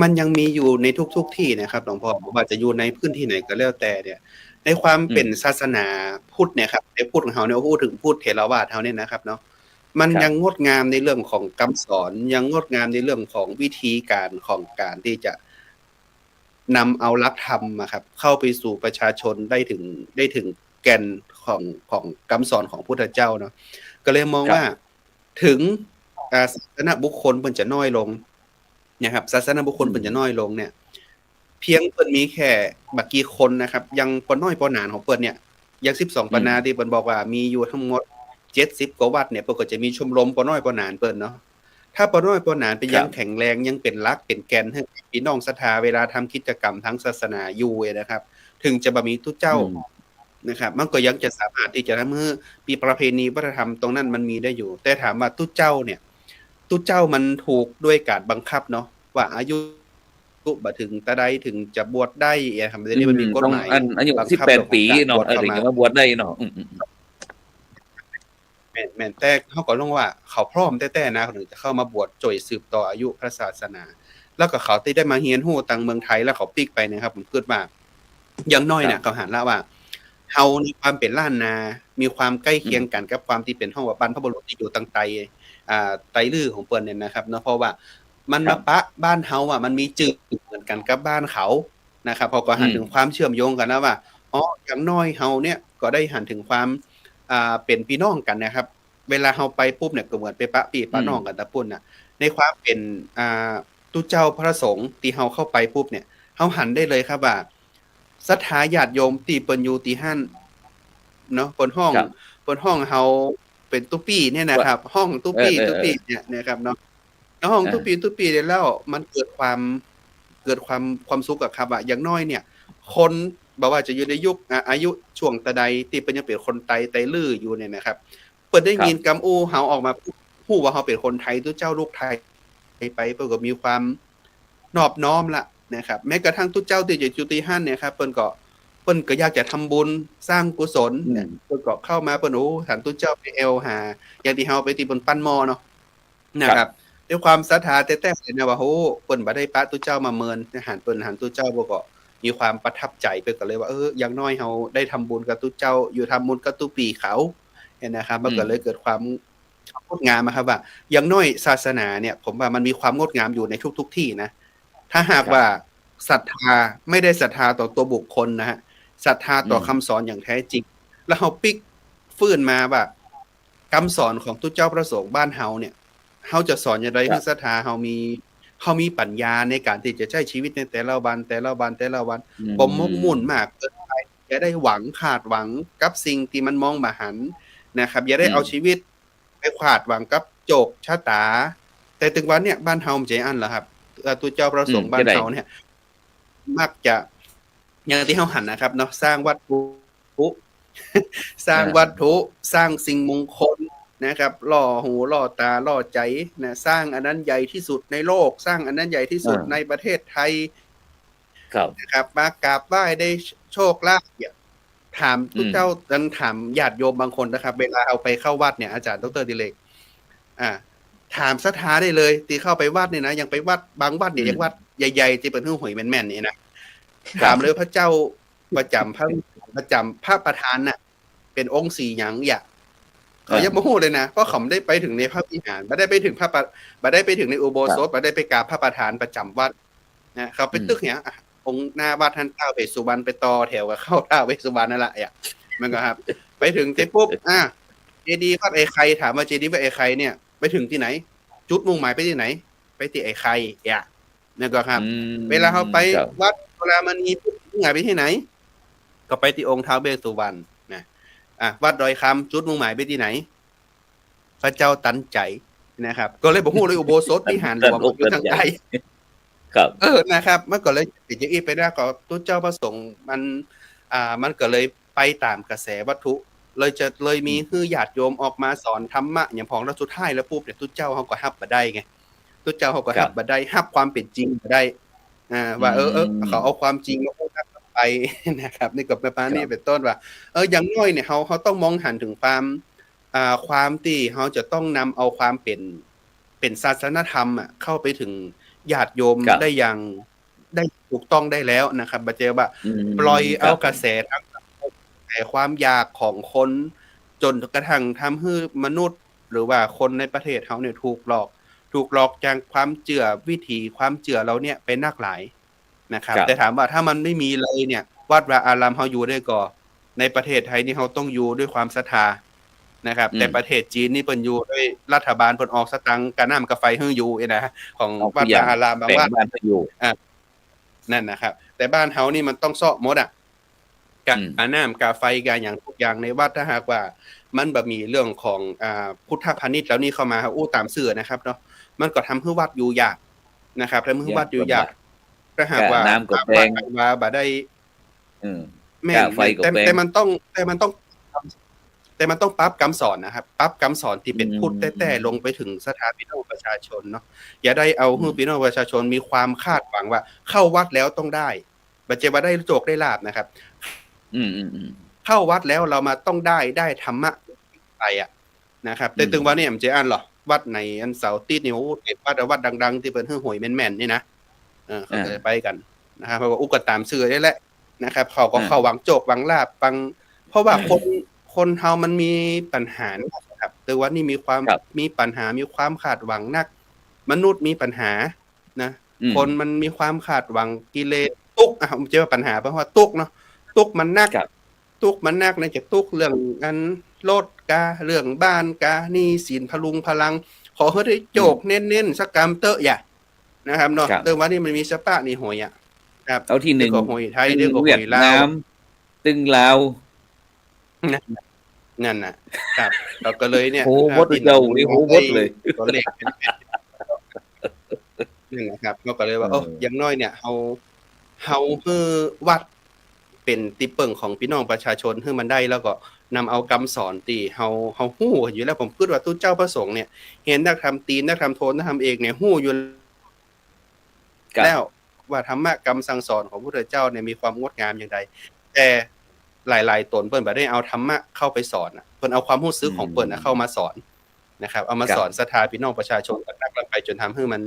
มันยังมีอยู่ในทุกที่นะครับหลวงพ่อว่าจะอยู่ในพื้นที่ไหนก็แล้วแต่เนี่ยในความเป็นศาสนาพุทธเนี่ยครับในพุทธของเฮาเนี่ยพูดถึงพุทธเถรวาทเฮาเนี่ยนะครับเนาะมันยังงดงามในเรื่องของคำสอนยังงดงามในเรื่องของวิธีการของการที่จะนำเอาหลักธรรมครับเข้าไปสู่ประชาชนได้ถึงแก่นของคำสอนของพุทธเจ้าเนาะก็เลยมองว่าถึงศาสนาบุคคลเพิ่นจะน้อยลงนะครับศาสนาบุคคลเพิ่นจะน้อยลงเนี่ยเพียงเพิ่นมีแค่บักกี่คนนะครับยังปน้อยปหนานของเพิ่นเนี่ยอย่าง12ปันนาที่เพิ่นบอกว่ามีอยู่ทั้งหมด70กว่าวัดเนี่ยเพิ่นก็จะมีชมรมปน้อยปหนานเพิ่นเนาะถ้าปน้อยปหนานเป็นยังแข็งแรงยังเป็นหลักเป็นแกนให้พี่น้องศรัทธาเวลาทำกิจกรรมทางศาสนาอยู่นะครับถึงจะบ่มีทุกเจ้านะครับมันก็ยังจะสามารถที่จะทำให้มีประเพณีวัฒนธรรมตรงนั้นมันมีได้อยู่แต่ถามว่าตุ๊เจ้าเนี่ยตุ๊เจ้ามันถูกด้วยการบังคับเนาะว่าอายุบ่ถึงตาใดถึงจะบวชได้ครับเดี๋ยวนี้มันมีกฎหมายอายุ18ปีเนาะถึงจะมาบวชได้เนาะแม่นแต่เฮาก็ลงว่าเขาพร้อมแต่ๆนะถึงจะเข้ามาบวชจ่อยสืบต่ออายุพระศาสนาแล้วก็เขาได้มาเรียนรู้ต่างเมืองไทยแล้วเขาปิกไปนะครับผมคิดว่าอย่างน้อยเนี่ยเขาหันละว่าเฮามีความเป็นล้านนามีความใกล้เคียงกันกับความที่เป็นเฮาว่าบรรพบุรุษที่อยู่ทางไตไตลื้อของเปิ้นเนี่ยนะครับเนาะเพราะว่ามันมาปะบ้านเฮามันมีจืดเหมือนกันกับบ้านเขานะครับพอก็หันถึงความเชื่อมโยงกันนะว่าอย่างน้อยเฮาเนี่ยก็ได้หันถึงความเป็นพี่น้องกันนะครับเวลาเฮาไปปุ๊บเนี่ยก็เหมือนไปปะพี่ปะน้องกันตะปุ่นน่ะในความเป็นตุเจ้าพระสงฆ์ที่เฮาเข้าไปปุ๊บเนี่ยเฮาหันได้เลยครับว่าศรัทธาญาติโยมที่เปิ้นอยู่ที่หั่นเนาะเปิ้นห้องเฮาเป็นตุปี้เนี่ยนะครับห้องตุปี้เนี่ยนะครับเนาะห้องตุปี้แล้วมันเกิดความสุขอะครับว่าอย่างน้อยเนี่ยคนบ่ว่าจะอยู่ในยุคอายุช่วงตะใดที่เพิ่นยังเป็นคนไตลื้ออยู่เนี่ยนะครับเปิ้นได้ยินกำอู้เฮาออกมา ฮู้ว่าเฮาเป็นคนไทยตุเจ้าลูกไทยไปเพิ่นก็มีความนอบน้อมละนะครับแม้กระทั่งตุเจ้าที่อยู่จุติหั้นเนี่ยครับเพิ่นก็อยากจะทำบุญสร้างกุศลเนี่ยเพิ่นก็เข้ามาเพิ่นโอ้ท่านตุเจ้าไปแอวหาอย่างที่เฮาไปที่บนปั้นหม้อเนาะนะครับด้วยความศรัทธาแต่ๆนะว่าโอ้เพิ่นบ่ได้ปะตุเจ้ามาเมินหันตุเจ้าบ่ก็มีความประทับใจเพิ่นก็เลยว่าอย่างน้อยเฮาได้ทำบุญกับตุเจ้าอยู่ทำบุญกับตุปีเขาเนี่ยนะครับมันก็เลยเกิดความงดงามอะครับว่าอย่างน้อยศาสนาเนี่ยผมว่ามันมีความงดงามอยู่ในทุกๆที่นะถ้าหากว่าศรัทธาไม่ได้ศรัทธาต่อตัวบุคคลนะฮะศรัทธาต่อคำสอนอย่างแท้จริงแล้วเฮาปิ๊กฟื้นมาว่าคำสอนของตุเจ้าประสงค์บ้านเฮาเนี่ยเฮาจะสอนอย่างไรให้ศรัทธาเฮามีปัญญาในการที่จะใช้ชีวิตในแต่ละวันบ่มกมุ่นมากเกินไปอย่าได้หวังคาดหวังกับสิ่งที่มันมองบ่หันนะครับอย่าได้เอาชีวิตไปคาดหวังกับโจกชะตาแต่ถึงวันเนี่ยบ้านเฮามันใจอันล่ะครับตุเจ้าประสงค์บ้านเฮาเนี่ยมักจะอย่างที่เฮาหันนะครับเนาะสร้างวัตถุ สร้างวัตถุสร้างสิ่งมงคลนะครับล่อหูล่อตาล่อใจนะสร้างอันนั้นใหญ่ที่สุดในโลกสร้างอันนั้นใหญ่ที่สุดในประเทศไทยนะครับมากราบไหว้ได้โชคลาภเนี่ยถามทุกเจ้าถามญาติโยมบางคนนะครับเวลาเอาไปเข้าวัดเนี่ยอาจารย์ดร.ดิเรกถามศรัทธาได้เลยตีเข้าไปวัดเนี่ยนะยังไปวัดบางวัดเนี่ยยังวัดใหญ่ๆที่เป็นหวยแม่นๆนี่นะถามเลยพระเจ้าประจำพระประธานน่ะเป็นองค์สีหยังอย่าเขายังบ่ฮู้เลยนะเพราะเขาไม่ได้ไปถึงในพระวิหารไม่ได้ไปถึงไม่ได้ไปถึงในอุโบสถไม่ได้ไปกราบพระประธานประจำวัดนะเขาไปตึกเนี่ยองค์หน้าวัดท่านท้าวเวสสุวรรณไปต่อแถวกับเข้าท้าวเวสสุวรรณนั่นแหละมันก็ครับไปถึงที่ปุ๊บเจดีย์วัดไอ้ไข่ถามว่าเจดีย์วัดไอ้ไข่เนี่ยไปถึงที่ไหนจุดมุ่งหมายไปที่ไหนไปที่ไอ้ไข่นั่นก็ครับเวลาเขาไปวัดเวลามันมีมุ่งหมายไปที่ไหนก็ไปที่องค์ท้าวเวสสุวรรณนะวัดดอยคำจุดมุ่งหมายไปที่ไหนพระเจ้าตันใจนะครับก็เลยบอกฮู้เลยอุโบสถวิหารหลวงอยู่ทางใต้ครับนะครับมันก็เลยติดอย่างอีไปได้ก็ตุเจ้าประสงค์มันก็เลยไปตามกระแสวัตถุเลยมีคือญาติโยมออกมาสอนธรรมะอย่างของแล้วสุดท้ายแล้วปุ๊บเนี่ยตุเจ้าเฮาก็รับบ่ได้ไงตุเจ้าเฮาก็รับบ่ได้รับความเป็นจริงบ่ได้ว่าเขาเอาความจริงมาพูดไปนะครับนี่ก็ประมาณนี้เป็นต้นว่าอย่างน้อยเนี่ยเฮาต้องมองหันถึงความที่เฮาจะต้องนำเอาความเป็นศาสนธรรมเข้าไปถึงญาติโยมได้อย่างได้ถูกต้องได้แล้วนะครับบ่ใช่ว่าปล่อยเอากระแสทั้งแต่ความอยากของคนจนกระทั่งทำให้มนุษย์หรือว่าคนในประเทศเฮาเนี่ยถูกหลอกจากความเชื่อวิถีความเชื่อเราเนี่ยเป็นนักหลายนะครับแต่ถามว่าถ้ามันไม่มีเลยเนี่ยวัดวาอารามเฮาอยู่ได้ก่อในประเทศไทยนี่เฮาต้องอยู่ด้วยความศรัทธานะครับแต่ประเทศจีนนี่เพิ่นอยู่ด้วยรัฐบาลเพิ่นออกสตังค์กะน้ำกะไฟให้อยู่นะของวัดวาอารามบางวัดนั่นนะครับแต่บ้านเฮานี่มันต้องเซาะหมดกะน้ำกะไฟกะอย่างทุกอย่างในวัดถ้าหากว่ามันบ่มีเรื่องของพุทธพาณิชย์แล้วนี่เข้ามาตามชื่อนะครับเนาะมันก็ทำให้วัดอยู่ยากนะครับทำให้วัดอยู่ยากถ้าหากว่าน้ำก็แพงว่าบ่ได้แม่แต่มันต้องปรับคำสอนนะครับปรับคำสอนที่เป็นพุทธแต่ลงไปถึงสถาพี่น้องประชาชนเนาะอย่าได้เอาให้พี่น้องประชาชนมีความคาดหวังว่าเข้าวัดแล้วต้องได้บ่ใช่ว่าได้โชคได้ลาภนะครับเข้าวัดแล้วเรามาต้องได้ธรรมะไปนะครับแต่ถึงว่าเนี่ยมันจะอันหรอวัดในอันเสาร์ติดนี่โอ้เป็นวัดดังๆที่เพิ่นฮื้อหวยแม่นๆนี่นะเขาจะไปกันนะครับเพราะว่าอุกตามชื่อนี่แหละนะครับเขาก็เข้าหวังโชคหวังลาภเพราะว่าคนเฮามันมีปัญหาครับแต่ว่านี่มีปัญหามีความคาดหวังนักมนุษย์มีปัญหานะคนมันมีความคาดหวังกิเลสตุกผมจะว่าปัญหาเพราะว่าตุกเนาะตุกมันนักในจากตุกเรื่องอันโลดกาเรื่องบ้านกาหนี้สินพลุงพลังขอให้ได้โจกเน้นๆสักกรรมเตอะอย่านะครับเนาะแต่ว่านี่มันมีสปะนี่หวยครับเอาที่1ก็หวยไทยเรื่องก็หวยลาวตึงลาวนั่นน่ะครับเราก็เลยเนี่ยโอ้บดเจ้านี่โหบดเลยตัวเลขนั่นนะครับเราก็เลยว่าอย่างน้อยเนี่ยเฮาคือวัดเป็นติเปิงของพี่น้องประชาชนให้มันได้แล้วก็ นำเอาคำสอนที่เฮาฮู้อยู่แล้วผมคิดว่าตู้เจ้าพระสงฆ์เนี่ยเห็นนักทำตีนนักทำโทนนักทำเอกเนี่ยฮู้อยู่ ครับ แล้วว่าธรรมะคำสั่งสอนของพระพุทธเจ้าเนี่ยมีความงดงามอย่างไรแต่หลายๆตนเปิ้นบ่ได้เอาธรรมะเข้าไปสอนน่ะเปิ้นเอาความรู้สึกของเปิ้นน่ะเข้ามาสอนนะครับเอามาสอนศรัทธาพี่น้องประชาชนต่างๆไปจนทำให้มัน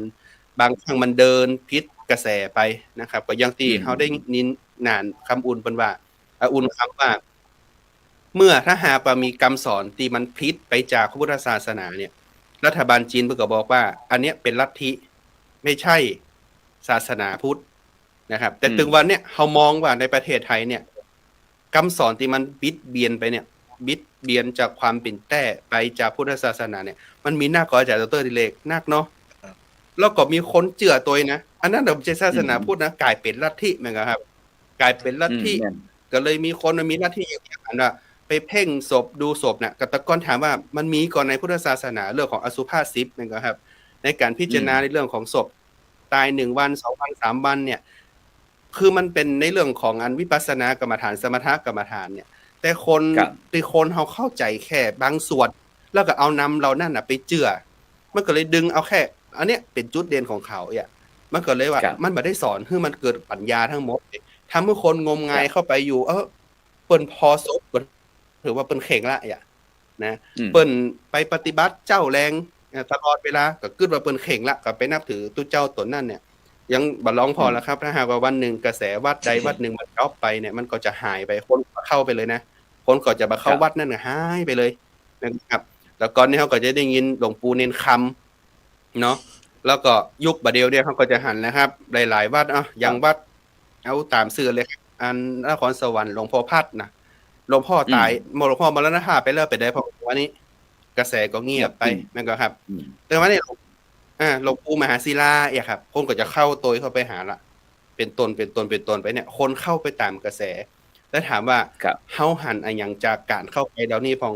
บางครั้งมันเดินผิดกระแสไปนะครับก็อย่างที่เฮาได้ยินนานคำอุ่นเปิ้นว่าอุ่นคำว่า เมื่อถ้าหากว่ามีคำสอนที่มันผิดไปจากพระพุทธศาสนาเนี่ยรัฐบาลจีนเพิ่นก็บอกว่า อันเนี้ยเป็นลัทธิไม่ใช่ศาสนาพุทธนะครับ แต่ถึงวันเนี้ยเฮามองว่าในประเทศไทยเนี่ยคำสอนที่มันบิดเบียนไปเนี่ย บิดเบียนจากความเป็นแท้ไปจากพุทธศาสนาเนี่ยมันมีนักกว่าอาจารย์ดร.ดิเรกนักเนาะแล้วก็มีคนเจือตัวนะอันนั้นบ่ใช่ศาสนาพุทธนะกลายเป็นลัทธิเหมือนกันครับ กลายเป็นลัทธิก็เลยมีคนมีลัทธิอย่างนั้นว่าไปเพ่งศพดูศพน่ะก็ตะก้อนถามว่ามันมีก่อนในพุทธศาสนาเรื่องของอสุภาษิตนะครับในการพิจารณาในเรื่องของศพตาย1วัน2วัน3วันเนี่ยคือมันเป็นในเรื่องของอันวิปัสสนากรรมฐานสมถกรรมฐานเนี่ยแต่คนเฮาเข้าใจแค่บางส่วนแล้วก็เอานำเรานั่นน่ะไปเจือมันก็เลยดึงเอาแค่อันเนี้ยเป็นจุดเด่นของเขามันก็เลยว่ามันบ่ได้สอนให้มันเกิดปัญญาทั้งหมดทำให้คนงมงายเข้าไปอยู่เปิ้นพอศพถือว่าเปิ้นเข่งละนะเปิ้นไปปฏิบัติเจ้าแรงตลอดเวลาก็คิดว่าเปิ้นเข่งละก็ไปนับถือตุเจ้าตนนั่นเนี่ยยังบ่ร้องพอแล้วครับถ้าหากว่าวันหนึ่งกระแสวัดใดวัดหนึ่งมันดรอปไปเนี่ยมันก็จะหายไปคนเข้าไปเลยนะคนก็จะมาเข้าวัดนั่นหายไปเลยนะครับแล้วก่อนนี้เฮาก็จะได้ยินหลวงปู่เน้นคำเนาะแล้วก็ยุคบัดเดียวเนี่ยเฮาก็จะหันนะครับหลายๆวัดอย่างวัดเอาตามชื่อเลยอันนครสวรรค์หลวงพ่อพัดนะหลวงพ่อตายหลวงพ่อมรณภาพไปแล้วไปได้เพราะว่านี้กระแสก็เงียบไปแม่นก็ครับแต่ว่านี่หลวงปู่มหาศิลาครับคนก็จะเข้าโตยเข้าไปหาละเป็นตนไปเนี่ยคนเข้าไปตามกระแสแล้วถามว่าเฮาหันอันหยังจากการเข้าไปแล้วนี่พอง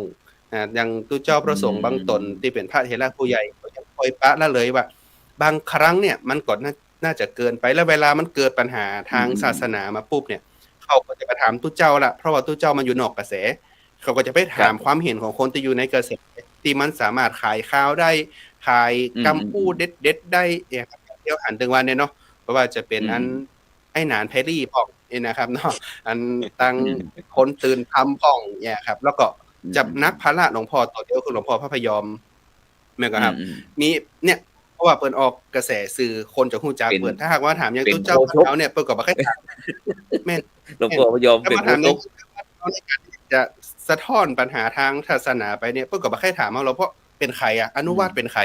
อย่างตู้เจ้าพระสงฆ์บางตนที่เป็นพระเถระผู้ใหญ่ก็ยังปล่อยปละละเลยว่าบางครั้งเนี่ยมันก็น่าจะเกินไปแล้วเวลามันเกิดปัญหาทางศาสนามาปุ๊บเนี่ยเขาก็จะไปถามตู้เจ้าละเพราะว่าตู้เจ้ามันอยู่นอกกระแสเขาก็จะไปถามความเห็นของคนที่อยู่ในกระแสที่มันสามารถขายข่าวได้ขายคำพูดเด็ดๆได้เดี๋ยวหันถึงวันเนี่ยเนาะเพราะว่าจะเป็นอันไอ้หนานแพรรี่พ่องนะครับเนาะอันตั้งคนตื่นทำพ่องครับแล้วก็จับนักพระหลวงพ่อตัวเดียวคือหลวงพ่อพระพยอมแม่นก็ครับมีเนี่ยเพราะว่าเปิ้นออกกระแสสื่อคนจะฮู้จักเปิ้นถ้าหากว่าถามอย่างตู้เจ้าเขาเนี่ยเปิ้นก็บ่เคยถามแม่นหลวงพ่อพยอมเป็นผู้ตกในการที่จะสะท้อนปัญหาทางศาสนาไปเนี่ยเปิ้นก็บ่เคยถามเฮาหรอกเพราะเป็นใครอนุวาตเป็นใคร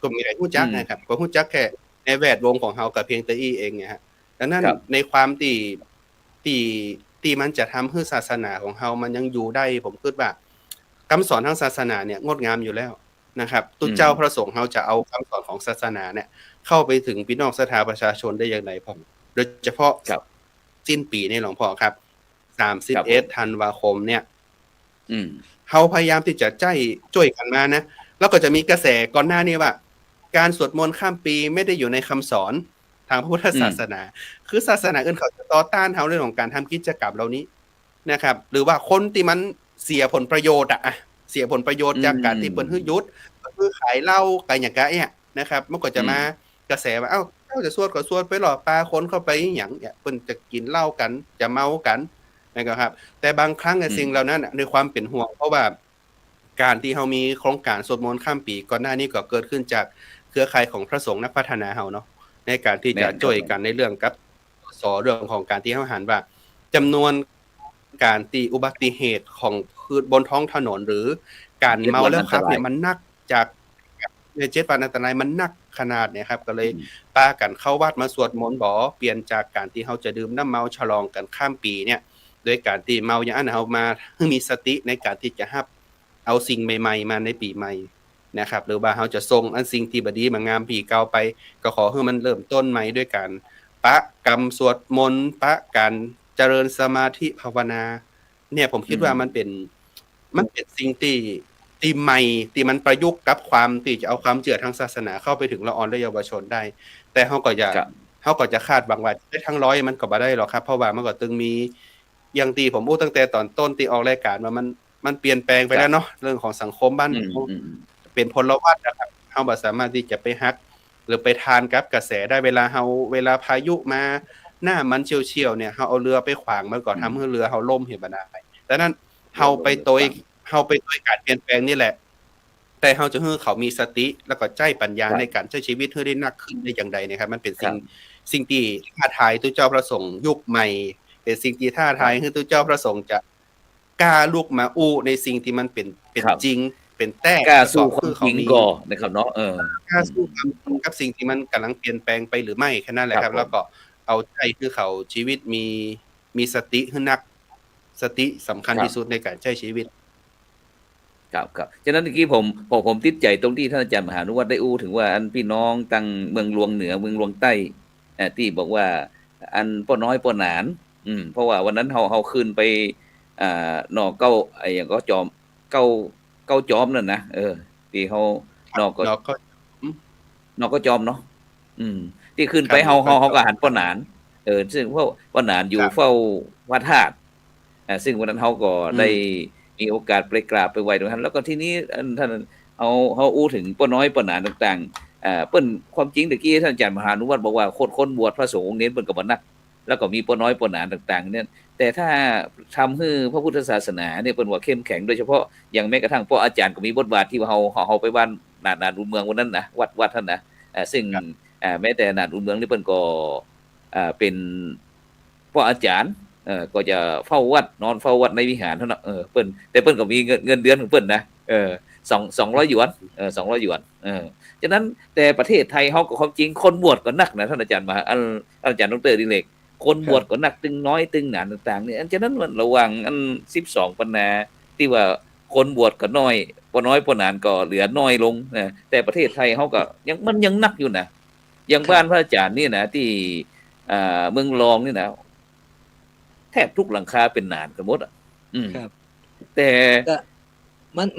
ก็มีใครฮู้จักนะครับก็ฮู้จักแค่ในแวดวงของเฮาก็เพียงแต่อีเองเนี่ยฮะดังนั้นในความที่มันจะทำให้ศาสนาของเฮามันยังอยู่ได้ผมคิดว่าคำสอนทางศาสนาเนี่ยงดงามอยู่แล้วนะครับตุเจ้าพระสงฆ์เฮาจะเอาคำสอนของศาสนาเนี่ยเข้าไปถึงพี่น้องศรัทธาประชาชนได้อย่างไรพ่อโดยเฉพาะสิ้นปีนี่หลวงพ่อครับ31ธันวาคมเนี่ยเฮาพยายามที่จะช่วยกันมานะแล้วก็จะมีกระแสก่อนหน้านี้ว่าการสวดมนต์ข้ามปีไม่ได้อยู่ในคำสอนทางพระพุทธศาสนาคือศาสนาอื่นเขาจะต่อต้านเฮาเรื่องของการทำกิจกรรมเหล่านี้นะครับหรือว่าคนที่มันเสียผลประโยชน์เสียผลประโยชน์จากการที่เปิ้นฮึยุดคือขายเหล้ากันอย่างกะนะครับมันก็จะมากระแสว่าเจ้าจะสวดก็สวดไปหรอปลาคนเข้าไปหยังเปิ้นจะกินเหล้ากันจะเมากันนะครับแต่บางครั้งสิ่งเหล่านั้นในความเป็นห่วงเพราะว่าการที่เฮามีโครงการสวดมนต์ข้ามปีก่อนหน้านี้ก็เกิดขึ้นจากเครือข่ายของพระสงฆ์นักพัฒนาเฮาเนาะในการที่จะช่วยกันในเรื่องกับเรื่องของการที่เฮาหันว่าจำนวนการตีอุบัติเหตุของบนท้องถนนหรือการเมาแล้วขับเนี่ยมันหนักจากใน7วันอันตรายมันหนักขนาดเนี่ยครับก็เลยพากันเข้าวัดมาสวดมนต์เปลี่ยนจากการที่เฮาจะดื่มน้ำเมาฉลองกันข้ามปีเนี่ยโดยการที่เมาอย่างนั้นเฮามาให้มีสติในการที่จะรับเอาสิ่งใหม่ๆมาในปีใหม่นะครับหรือว่าเฮาจะส่งอันสิ่งที่บ่ดีมางามปีเก่าไปก็ขอให้มันเริ่มต้นใหม่ด้วยการปะกรรมสวดมนต์ปะการเจริญสมาธิภาวนาเนี่ยผมคิดว่ามันเป็นสิ่งที่ใหม่ที่มันประยุกต์กับความที่จะเอาความเชื่อทางศาสนาเข้าไปถึงละออนและเยาวชนได้แต่เฮาก็จะคาดหวังว่าได้ทั้ง100มันก็บ่ได้หรอกครับเพราะว่ามันก็ตึงมีอย่างที่ผมพูดตั้งแต่ตอนต้นที่ออกรายการว่า มันเปลี่ยนแปลงไปแล้วเนาะเรื่องของสังคมบ้านเราเป็นพลวัตนะครับเฮาบ่สามารถที่จะไปฮักหรือไปทานกับกระแสได้เวลาพายุมาหน้ามันเชี่ยวๆเนี่ยเฮาเอาเรือไปขวางมันก่อนทำให้เรือเฮาล่มเห็นบ่ได้ดังนั้นเฮาไปโดยการเปลี่ยนแปลงนี่แหละแต่เฮาจะให้เขามีสติแล้วก็ใจปัญญาในการใช้ชีวิตให้ได้นักขึ้นได้อย่างใดนะครับมันเป็นสิ่งที่ท้าทายตุเจ้าพระสงฆ์ยุคใหม่เป็นสิ่งที่ท้าทายให้ตุเจ้าพระสงฆ์จะกล้าลุกมาอู้ในสิ่งที่มันเป็นจริงเป็นแท้กล้าสู้ความจริงก่อนะครับเนาะกล้าสู้ความจริงกับสิ่งที่มันกำลังเปลี่ยนแปลงไปหรือไม่แค่นั้นแหละครับแล้วก็เอาใจคือเขาชีวิตมีสติคือนักสติสำคัญที่สุดในการใช้ชีวิตครับฉะนั้นเมื่อกี้ผมติดใจตรงที่ท่านอาจารย์มหานุวัฒน์ได้อู้ถึงว่าอันพี่น้องตั้งเมืองหลวงเหนือเมืองหลวงใต้ที่บอกว่าอันป้อน้อยป้อหนานเพราะว่าวันนั้นเฮาขึ้นไปนอกเก้าไอ้อย่างก็จอมเก้าจอมนั่นนะที่เฮานอกก็จอมเนาะที่ขึ้นไปเฮาก็หันป้อหนานซึ่งเพราะป้อหนานอยู่เฝ้าวัดธาตุซึ่งวันนั้นเฮาก็ได้มีโอกาสไปกราบไปไหว้ตรงนั้นแล้วก็ที่นี้ท่านเอาอู้ถึงป้อน้อยป้อหนานต่างๆเปิ้นความจริงตะกี้ท่านอาจารย์มหานุวัฒน์บอกว่าคนบวชพระสงฆ์เน้นเปิ้นก็บ่นักแล้วก็มีป้อน้อยป้อหนานต่างๆเนี่ยแต่ถ้าทำให้พระพุทธศาสนาเนี่ยเปิ้นว่าเข้มแข็งโดยเฉพาะอย่างแม้กระทั่งพ่ออาจารย์ก็มีบทบาทที่ว่าเฮาไปบ้านนาดูเมืองวันนั้นนะวัดท่านนะซึ่งแม้แต่นาดูเมืองนี่เปิ้นก็เป็นพ่ออาจารย์ก็จะเฝ้าวัดนอนเฝ้าวัดในวิหารเท่านั้นเปิ้นก็มีเงินเดือนของเปิ้นนะ200หยวน200หยวนฉะนั้นแต่ประเทศไทยเฮาก็ความจริงคนบวชก็นักนะท่านอาจารย์อาจารย์ดร.ดิเรกคนบวชก็นักตึงน้อยตึงหนาต่างๆเนี่ยฉะนั้นมันระวัง12ปัญหาที่ว่าคนบวชก็น้อยบ่น้อยบ่นานก็เหลือน้อยลงนะแต่ประเทศไทยเฮาก็ยังนักอยู่นะอย่างบ้านพระอาจารย์นี่นะที่เมืองรองนี่นะแทบทุกหลังคาเป็นหนานกันหมดครับแต่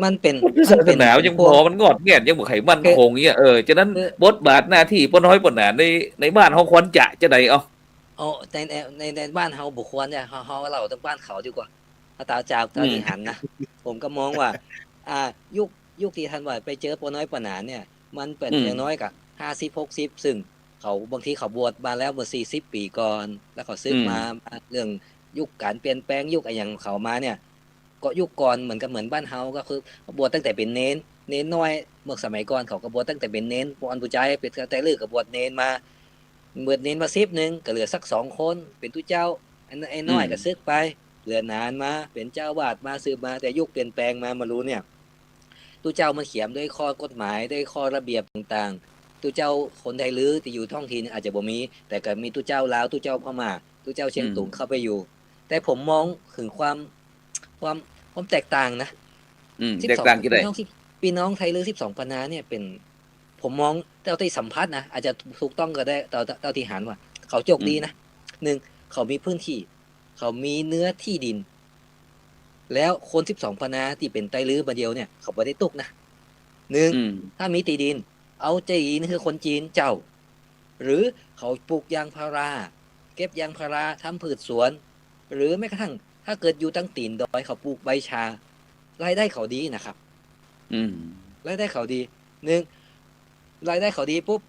มันเป็นศาสนายังพอมันงอดแง่นยังบ่ไขมั่นคงเงี้ยฉะนั้นบทบาทหน้าที่บ่น้อยบ่หนาในบ้านเฮาควรจะได้ในบ้านเฮาบ่ควรเนี่ยเฮาเราต้องบ้านเขาดีกว่าตาจากตาที่หันนะผมก็มองว่ายุคที่ท่านว่าไปเจอปอน้อยปอหนานเนี่ยมันเป็นอย่างน้อยก็50 60ซึ่งเขาบางทีเขาบวชมาแล้วเมื่อ40ปีก่อนแล้วเขาซึกมาเรื่องยุคการเปลี่ยนแปลงยุคอะไรอย่างเขามาเนี่ยก็ยุคก่อนเหมือนบ้านเฮาก็คือบวชตั้งแต่เป็นเน้นน้อยเมื่อสมัยก่อนเขาก็บวชตั้งแต่เป็นเน้นพวกอันผู้ใจเป็นแต่ลือก็บวชเน้นมาเมื่อเน้นมา10นึงก็เหลือสัก2คนเป็นตุเจ้าไอ้น้อยก็ซึกไปเหลือนานมาเป็นเจ้าวาดมาสืบมาแต่ยุคเปลี่ยนแปลงมารู้เนี่ยตุเจ้ามันเขียนด้วยข้อกฎหมายด้วยข้อระเบียบต่างๆตุเจ้าคนไทยลือที่อยู่ท้องถิ่นอาจจะบ่มีแต่ก็มีตุเจ้าลาวตุเจ้าพม่าตุเจ้าเชียงตุงเข้าไปอยู่แต่ผมมองถึงความแตกต่างนะแตกต่างกี่ได้พี่น้องไทยลือ12ปัญหาเนี่ยเป็นผมมองเท่าที่สัมภาษณ์นะอาจจะถูกต้องก็ได้เท่าที่หันว่าเขาโชคดีนะ1เขามีพื้นที่เขามีเนื้อที่ดินแล้วคน12ปัญหาที่เป็นไทยลือมาเดียวเนี่ยเขาบ่ได้ตกนะถ้ามีที่ดินเอาจีนคือคนจีนเจ้าหรือเขาปลูกยางพาราเก็บยางพาราทำพืชสวนหรือแม้กระทั่งถ้าเกิดอยู่ตั้งตีนดอยเขาปลูกใบชารายได้เขาดีนะครับรายได้เขาดีรายได้เขาดีปุ๊บ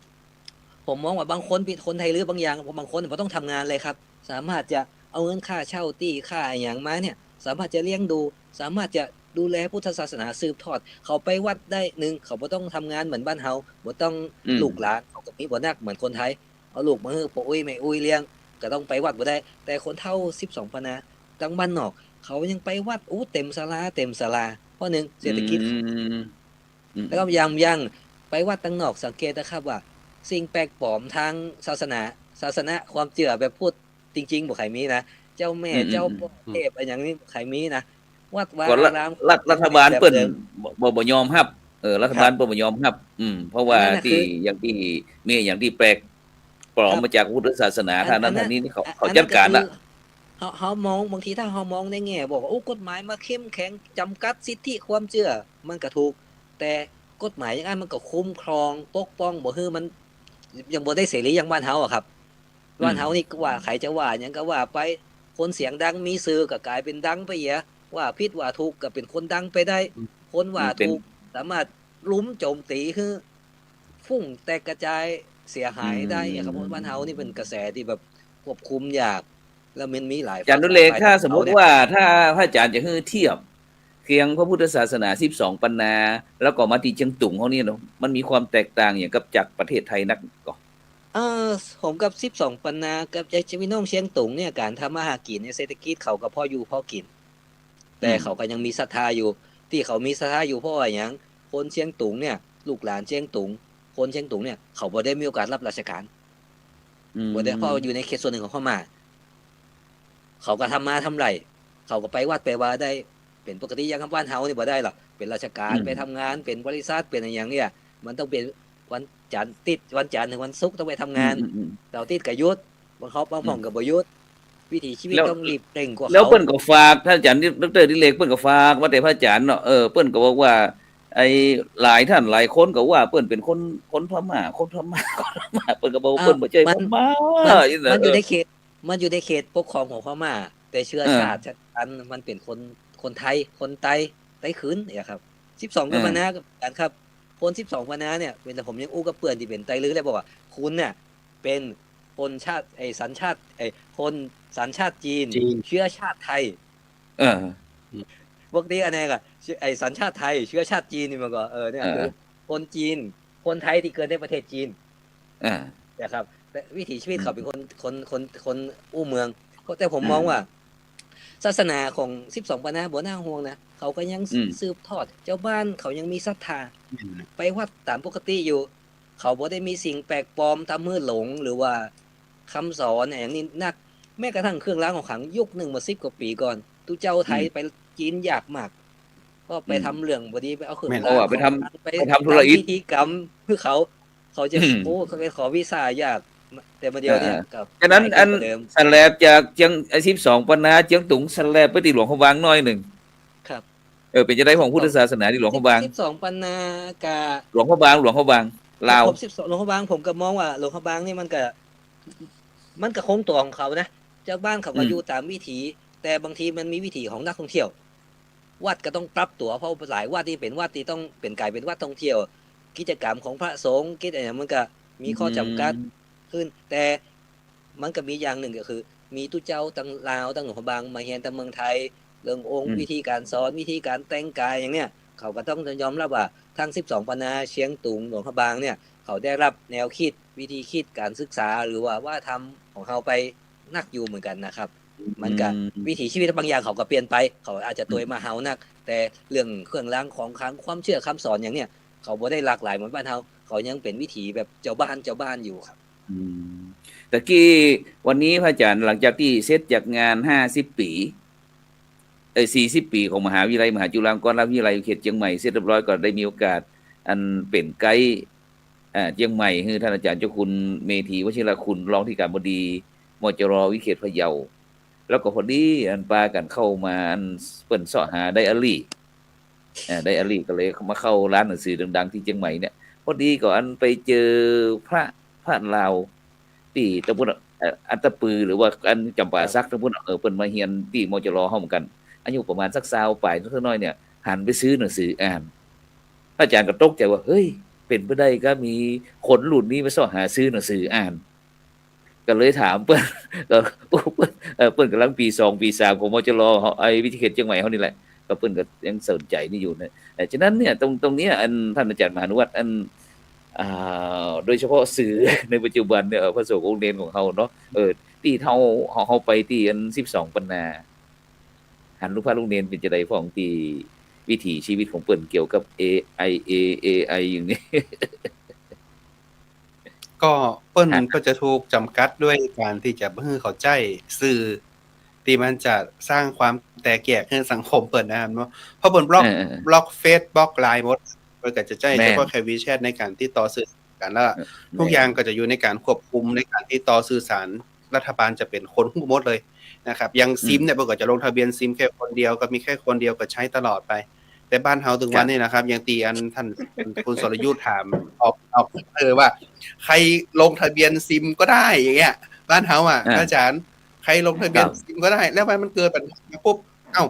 ผมมองว่าบางคนไทยหรือบางอย่างบางคนเขาต้องทำงานเลยครับสามารถจะเอาเงินค่าเช่าตี้ค่าอย่างมาเนี่ยสามารถจะเลี้ยงดูสามารถจะดูแลพุทธศาสนาสืบทอดเขาไปวัดได้เขาบ่ต้องทำงานเหมือนบ้านเฮาบ่ต้องลูกหลานเขาก็มีบ่นักเหมือนคนไทยเอาลูกมาให้พ่ออุ้ยแม่อุ้ยเลี้ยงก็ต้องไปวัดบ่ได้แต่คนเฒ่า12ปัญหาตั้งบ้านนอกเขายังไปวัดเต็มศาลาเพราะเศรษฐกิจแล้วก็ยังไปวัดตั้งนอกสังเกตนะครับว่าสิ่งแปลกปลอมทางศาสนาความเชื่อแบบพูดจริงๆบ่ใครมีนะเจ้าแม่เจ้าพ่อเทพอะไรอย่างนี้ใครมีนะวัดวาอารามรัฐบาลเปิ้นบ่ยอมรับรัฐบาลเปิ้นบ่ยอมรับเพราะว่าที่อย่างที่มีอย่างที่แปลกปลอมมาจากพุทธศาสนาทางนั้นทางนี้นี่เขาจัดการละเฮามองบางทีถ้าเฮามองในแง่บอกว่ากฎหมายมาเข้มแข็งจำกัดสิทธิความเชื่อมันก็ถูกแต่กฎหมายอย่างนั้นมันก็คุ้มครองปกป้องบ่ให้มันยังบ่ได้เสรีอย่างบ้านเฮาอ่ะครับบ้านเฮานี่ก็ว่าใครจะว่าหยังก็ว่าไปคนเสียงดังมีสื่อก็กลายเป็นดังไปเหี้ย ว่าผิดว่าถูกก็เป็นคนดังไปได้ คนว่าถูกสามารถลุ้มโจมตีคือฟุ้งแตกกระจายเสียหายได้ครับเพราะบ้านเฮานี่เป็นกระแสที่แบบควบคุมยากแล้วมันมีหลาย อาจารย์นุเลขถ้าสมมติว่าถ้าพระอาจารย์จะให้เทียบเคียงพระพุทธศาสนา12ปันนา แล้วก็มาที่เชียงตุงเขานี่เนาะมันมีความแตกต่างอย่างกับจากประเทศไทยนักก็ ผมกับ12ปันนากับใจพี่น้องเชียงตุงเนี่ยการทำมาหากินในเศรษฐกิจเขาก็พออยู่พอกิน แต่เขาก็ยังมีศรัทธาอยู่ที่เขามีศรัทธาอยู่เพราะว่าอย่างคนเชียงตุงเนี่ยลูกหลานเชียงตุงคนเชียงตุงเนี่ยเขาบ่ได้มีโอกาสรับราชการบ่ได้เพราะอยู่ในเขตส่วนหนึ่งของพม่าเขาก็ทำมาทำไรเขาก็ไปวัดไปว่าได้เป็นปกติอย่างบ้านเฮานี่บ่ได้หรอกเป็นราชการไปทำงานเป็นบริษัทเป็นอะไรอย่างเนี่ยมันต้องเป็นวันจันทร์ติดวันจันทร์ถึงวันศุกร์ต้องไปทำงานเสาร์อาทิตย์ก็หยุดบางเขาบางหม่องก็บ่หยุดวิถีชีวิตต้องรีบเร่งกว่าเขาแล้วเปิ้นก็ฝากท่านอาจารย์ดร.ดิเลกเปิ้นก็ฝากว่าแต่พระอาจารย์เนาะเปิ้นก็บอกว่าไอ้หลายท่านหลายคนก็ว่าเปิ้นเป็นคนพม่าเปิ้นก็บอกว่าเปิ้นบ่ใช่พม่ามันอยู่ในเขตปกครองของพม่าแต่เชื้อชาติอันมันเป็นคนไทยคนไต้ขืนเนี่ยครับ12ปันนากันครับคน12ปันนาเนี่ยเป็นแต่ผมยังอู้กับเปื่อนที่เป็นไต้ลื้อเลยบอกว่าคุณเนี่ยเป็นคนชาติสัญชาติคนสัญชาติจีนเชื้อชาติไทยปกติอันนี้ก็สัญชาติไทยเชื้อชาติจีนนี่มันก็เนี่ยคือคนจีนคนไทยที่เกิดในประเทศจีนนะครับแต่วิถีชีวิตเขาเป็นคนอู้เมืองแต่ผมมองว่าศาสนาของ12ปันนาบ่น่าห่วงนะเขาก็ยังสืบทอดเจ้าบ้านเขายังมีศรัทธาไปวัดตามปกติอยู่เขาบ่ได้มีสิ่งแปลกปลอมทำให้หลงหรือว่าคำสอนอย่างนี้นักแม้กระทั่งเครื่องรางของขลังยุคหนึ่งมา10 กว่าปีก่อนตู้เจ้าไทยไปจีนยากมากก็ไปทำเรื่องบ่ดีไปเอาเครื่องรางไปทำธุรกิจพิธีกรรมเพื่อเขาจะเขาไปขอวีซ่ายากแต่มาเดียวเนี่ยกับฉะนั้นอันสแลบจากเจียง12ปันนาเจียงตุงสแลบไปที่หลวงพระบางน้อยหนึ่งครับเป็นจะได้ของพุทธศาสนาที่หลวงพระบาง12ปันนากะหลวงพระบางลาวหลวงพระบางผมก็มองว่าหลวงพระบางนี่มันก็คงตัวของเขานะเจ้าบ้านเขาก็อยู่ตามวิถีแต่บางทีมันมีวิถีของนักท่องเที่ยววัดก็ต้องปรับตัวเพราะหลายวัดที่เป็นวัดที่ต้องเป็นกลายเป็นวัดท่องเที่ยวกิจกรรมของพระสงฆ์กิจอะไรมันก็มีข้อจำกัดขึ้นแต่มันก็มีอย่างหนึ่งก็คือมีตู้เจ้าตั้งลาวตั้งหลวงพระบางมาเฮียนตั้งเมืองไทยเรื่ององค์วิธีการสอนวิธีการแต่งกายอย่างเนี้ยเขาก็ต้องยอมรับว่าทั้ง12ปันนาเชียงตุงหลวงพระบางเนี่ยเขาได้รับแนวคิดวิธีคิดการศึกษาหรือว่าทำของเขาไปนักอยู่เหมือนกันนะครับมันก็วิถีชีวิตบางอย่างเขาก็เปลี่ยนไปเขาอาจจะตัวมาเฮานักแต่เรื่องเครื่องรางของขลังความเชื่อคำสอนอย่างเนี้ยเขาบ่ได้หลากหลายเหมือนบ้านเฮาเขายังเป็นวิถีแบบเจ้าบ้านอยู่ครับตะกี้วันนี้พระอาจารย์หลังจากที่เสร็จจากงาน50 ปี40 ปีของมหาวิทยาลัยมหาจุฬาลงกรณราชวิทยาลัยเขตเชียงใหม่เสร็จเรียบร้อยก็ได้มีโอกาสอันเป็นไกด์เชียงใหม่คือท่านอาจารย์เจ้าคุณเมธีวชิรคุณรองที่การบดีมจร.วิเขตพะเยาแล้วก็พอดีอันปากันเข้ามาอันเปิ้นเสาะหาไดอารี่ก็เลยมาเข้าร้านหนังสือดังๆที่เชียงใหม่เนี่ยพอดีก็อันไปเจอพระลาวที่ตะพุนอัตตปือหรือว่าอันจำปาซักตะพุนเปิ้นมาเรียนที่มจร.เฮาเหมือนกันอายุประมาณสัก20ปลายสักน้อยเนี่ยหันไปซื้อหนังสืออ่านอาจารย์ก็ตกใจว่าเฮ้ยเป็นไปได้ก็มีคนรุ่นนี้มาสอนหาซื้อหนังสืออ่านก็เลยถามเปิ้นเปิ้นกำลังปี2ปี3ของมจร.ไอ้วิทยาเขตเชียงใหม่เฮานี่แหละก็เปิ้นก็ยังสนใจนี่อยู่นะฉะนั้นเนี่ยตรงนี้อันท่านอาจารย์มหานุวัฒน์อันโดยเฉพาะสื่อในปัจจุบันเนี่ยพระสงฆ์องค์เนรของเฮาเนาะที่เฮาไปที่อัน12ปันนาหันลูกพระลูกเนรเป็นจังได๋ของที่วิถีชีวิตของเปิ้นเกี่ยวกับ AI อย่างนี้ก็เปิ้นก็จะถูกจำกัดด้วยการที่จะบ่ให้เข้าใจสื่อที่มันจะสร้างความแตกแยกให้สังคมเปิ้นนะครับเนาะเพราะเปิ้นบล็อกเฟซบล็อก LINE หมดเปิ้นก็จะใช้เฉพาะแค่ WeChat ในการติดต่อสื่อกันแล้วทุกอย่างก็จะอยู่ในการควบคุมในการติดต่อสื่อสารรัฐบาลจะเป็นคนฮู้หมดเลยนะครับอย่างซิมเนี่ยเปิ้นก็จะลงทะเบียนซิมแค่คนเดียวก็มีแค่คนเดียวก็ใช้ตลอดไปแต่บ้านเฮาถึงวันนี้นะครับอย่างตีอันท่านคุณสรยุทธถามออกว่าใครลงทะเบียนซิมก็ได้อย่างเงี้ยบ้านเฮาอ่ะอาจารย์ใครลงทะเบียนซิมก็ได้แล้วมันเกิดปัญหาปุ๊บเอ้า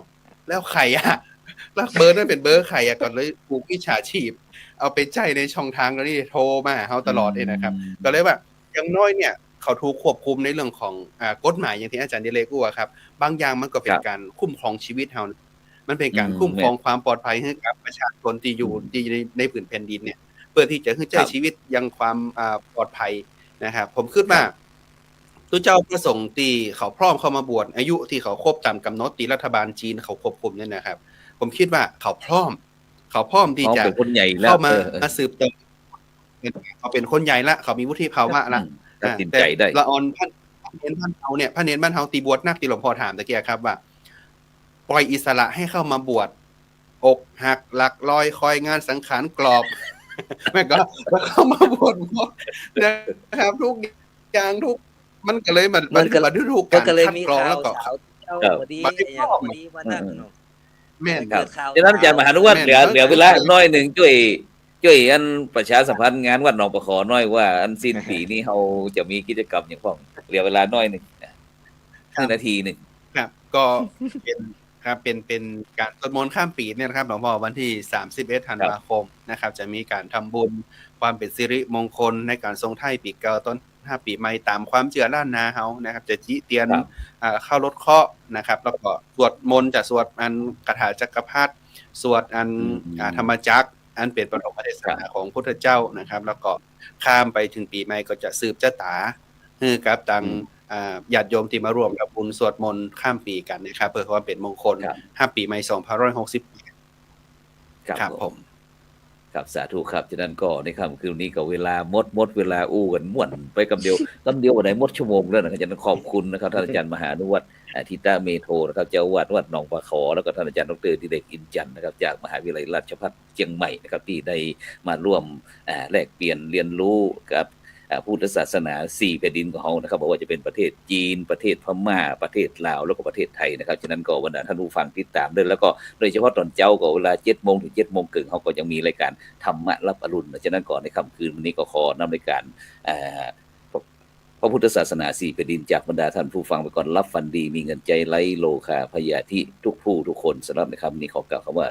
แล้วใครอะแล้วเบอร์นั้นเป็นเบอร์ใครอะก่อนเลยถูกมิจฉาชีพเอาไปใจในช่องทางแล้วนี่โทรมาหาเฮาตลอดเลยนะครับ ก็เลยว่าอย่างน้อยเนี่ยเขาถูกควบคุมในเรื่องของกฎหมายอย่างที่อาจารย์ดิเลกว่าครับบางอย่างมันก็เป็นการคุ้มครองชีวิตเฮามันเป็นการคุ้มครองความปลอดภัยให้กับประชาชนที่อยู่ที่ในผืนแผ่นดินเนี่ยเพื่อที่จะให้ใช้ชีวิตยังความปลอดภัยนะครับผมคิดว่าตัวเจ้าประสงค์ที่เขาพร้อมเข้ามาบวชอายุที่เขาครบตามกำหนดที่รัฐบาลจีนเขาควบคุมเนี่ยนะครับ ผมคิดว่าเขาพร้อมที่จะ เป็นคนใหญ่แล้ว เข้ามาสืบเติมเขาเป็นคนใหญ่ละเขามีวุฒิภาวะละ ตัดสินใจได้ ละออนพระเนรบ้านเฮาเนี่ยพระเนรบ้านเฮาตีบวชนักตีหลวงพ่อถามตะเกียครับว่าปล่อยอิสระให้เข้ามาบวชอกหักหลักลอยคอยงานสังขารกรอบแม่ก็เข้ามาบวชนะครับทุกอย่างทุกมันก็เลยมันฤดูกาล ก็เลย คัด มี กรอง ข่า แล้ว วก็ สาวเจ้าพอดีอย่างพอดีว่านั่นเนาะ แม่น ครับ เกิดข่าว ฉะนั้นอาจารย์มหานุวัฒน์เหลือเวลาน้อยหนึ่งช่วยอันประชาสัมพันธ์งานวัดหนองประขอน้อยว่าอันสิ้นปีนี้เราจะมีกิจกรรมอย่างพ้องเหลือเวลาน้อยหนึ่ง1 นาทีหนึ่ง ครับก็เป็นครับเป็นการสวดมนต์ข้ามปีเนี่ยนะครับหลวงพ่อวันที่31ธันวาคมนะครับจะมีการทำบุญความเป็นสิริมงคลในการทรงไทยปีเก่าต้น5ปีใหม่ตามความเชื่อล้านนาเฮานะครับจะจิเตียนเข้ารถเคาะนะครับแล้วก็สวดมนต์จะสวดอันคาถาจักรพรรดิสวดอันธรรมจักรอันเป็นปฐมเทศนาของพุทธเจ้านะครับแล้วก็ข้ามไปถึงปีใหม่ก็จะสืบชะตากับตังญาติโยมที่มาร่วมกับบุญสวดมนต์ข้ามปีกันนะครับเพื่อความเป็นมงคล5ปีใหม่2560ครับผมครับสาธุครับฉะนั้นก็ในค่ำคืนนี้ก็เวลาหมดเวลาอู้กันม่วนไปกับเดียววันไหนหมดชั่วโมงแล้วนะครับฉะนั้นขอบคุณนะครับท่านอาจารย์มหานุวัฒน์ทิตาเมโทนะครับเจ้าอาวาสวัดหนองปลาขอแล้วก็ท่านอาจารย์ดร.ดิเรกอินจันทร์นะครับจากมหาวิทยาลัยราชภัฏเชียงใหม่นะครับที่ได้มาร่วมแลกเปลี่ยนเรียนรู้กับพุทธศาสนา4แผ่นดินของเรานะครับบอกว่าจะเป็นประเทศจีนประเทศพม่าประเทศลาวแล้วก็ประเทศไทยนะครับฉะนั้นก็บรรดาท่านผู้ฟังติดตามด้วยแล้วก็โดยเฉพาะตอนเจ้าก็เวลา 7:00 นถึง 7:30 นเขาก็ยังมีรายการธรรมะรับอรุณฉะนั้นก่อนในค่ำคืนวันนี้ก็ขอนำรายการพระพุทธศาสนา4แผ่นดินจากบรรดาท่านผู้ฟังไปก่อนรับฟันดีมีเงินใจไร้โลคาพยาธิทุกผู้ทุกคนสำหรับในคำนี้ขอกล่าวคำว่า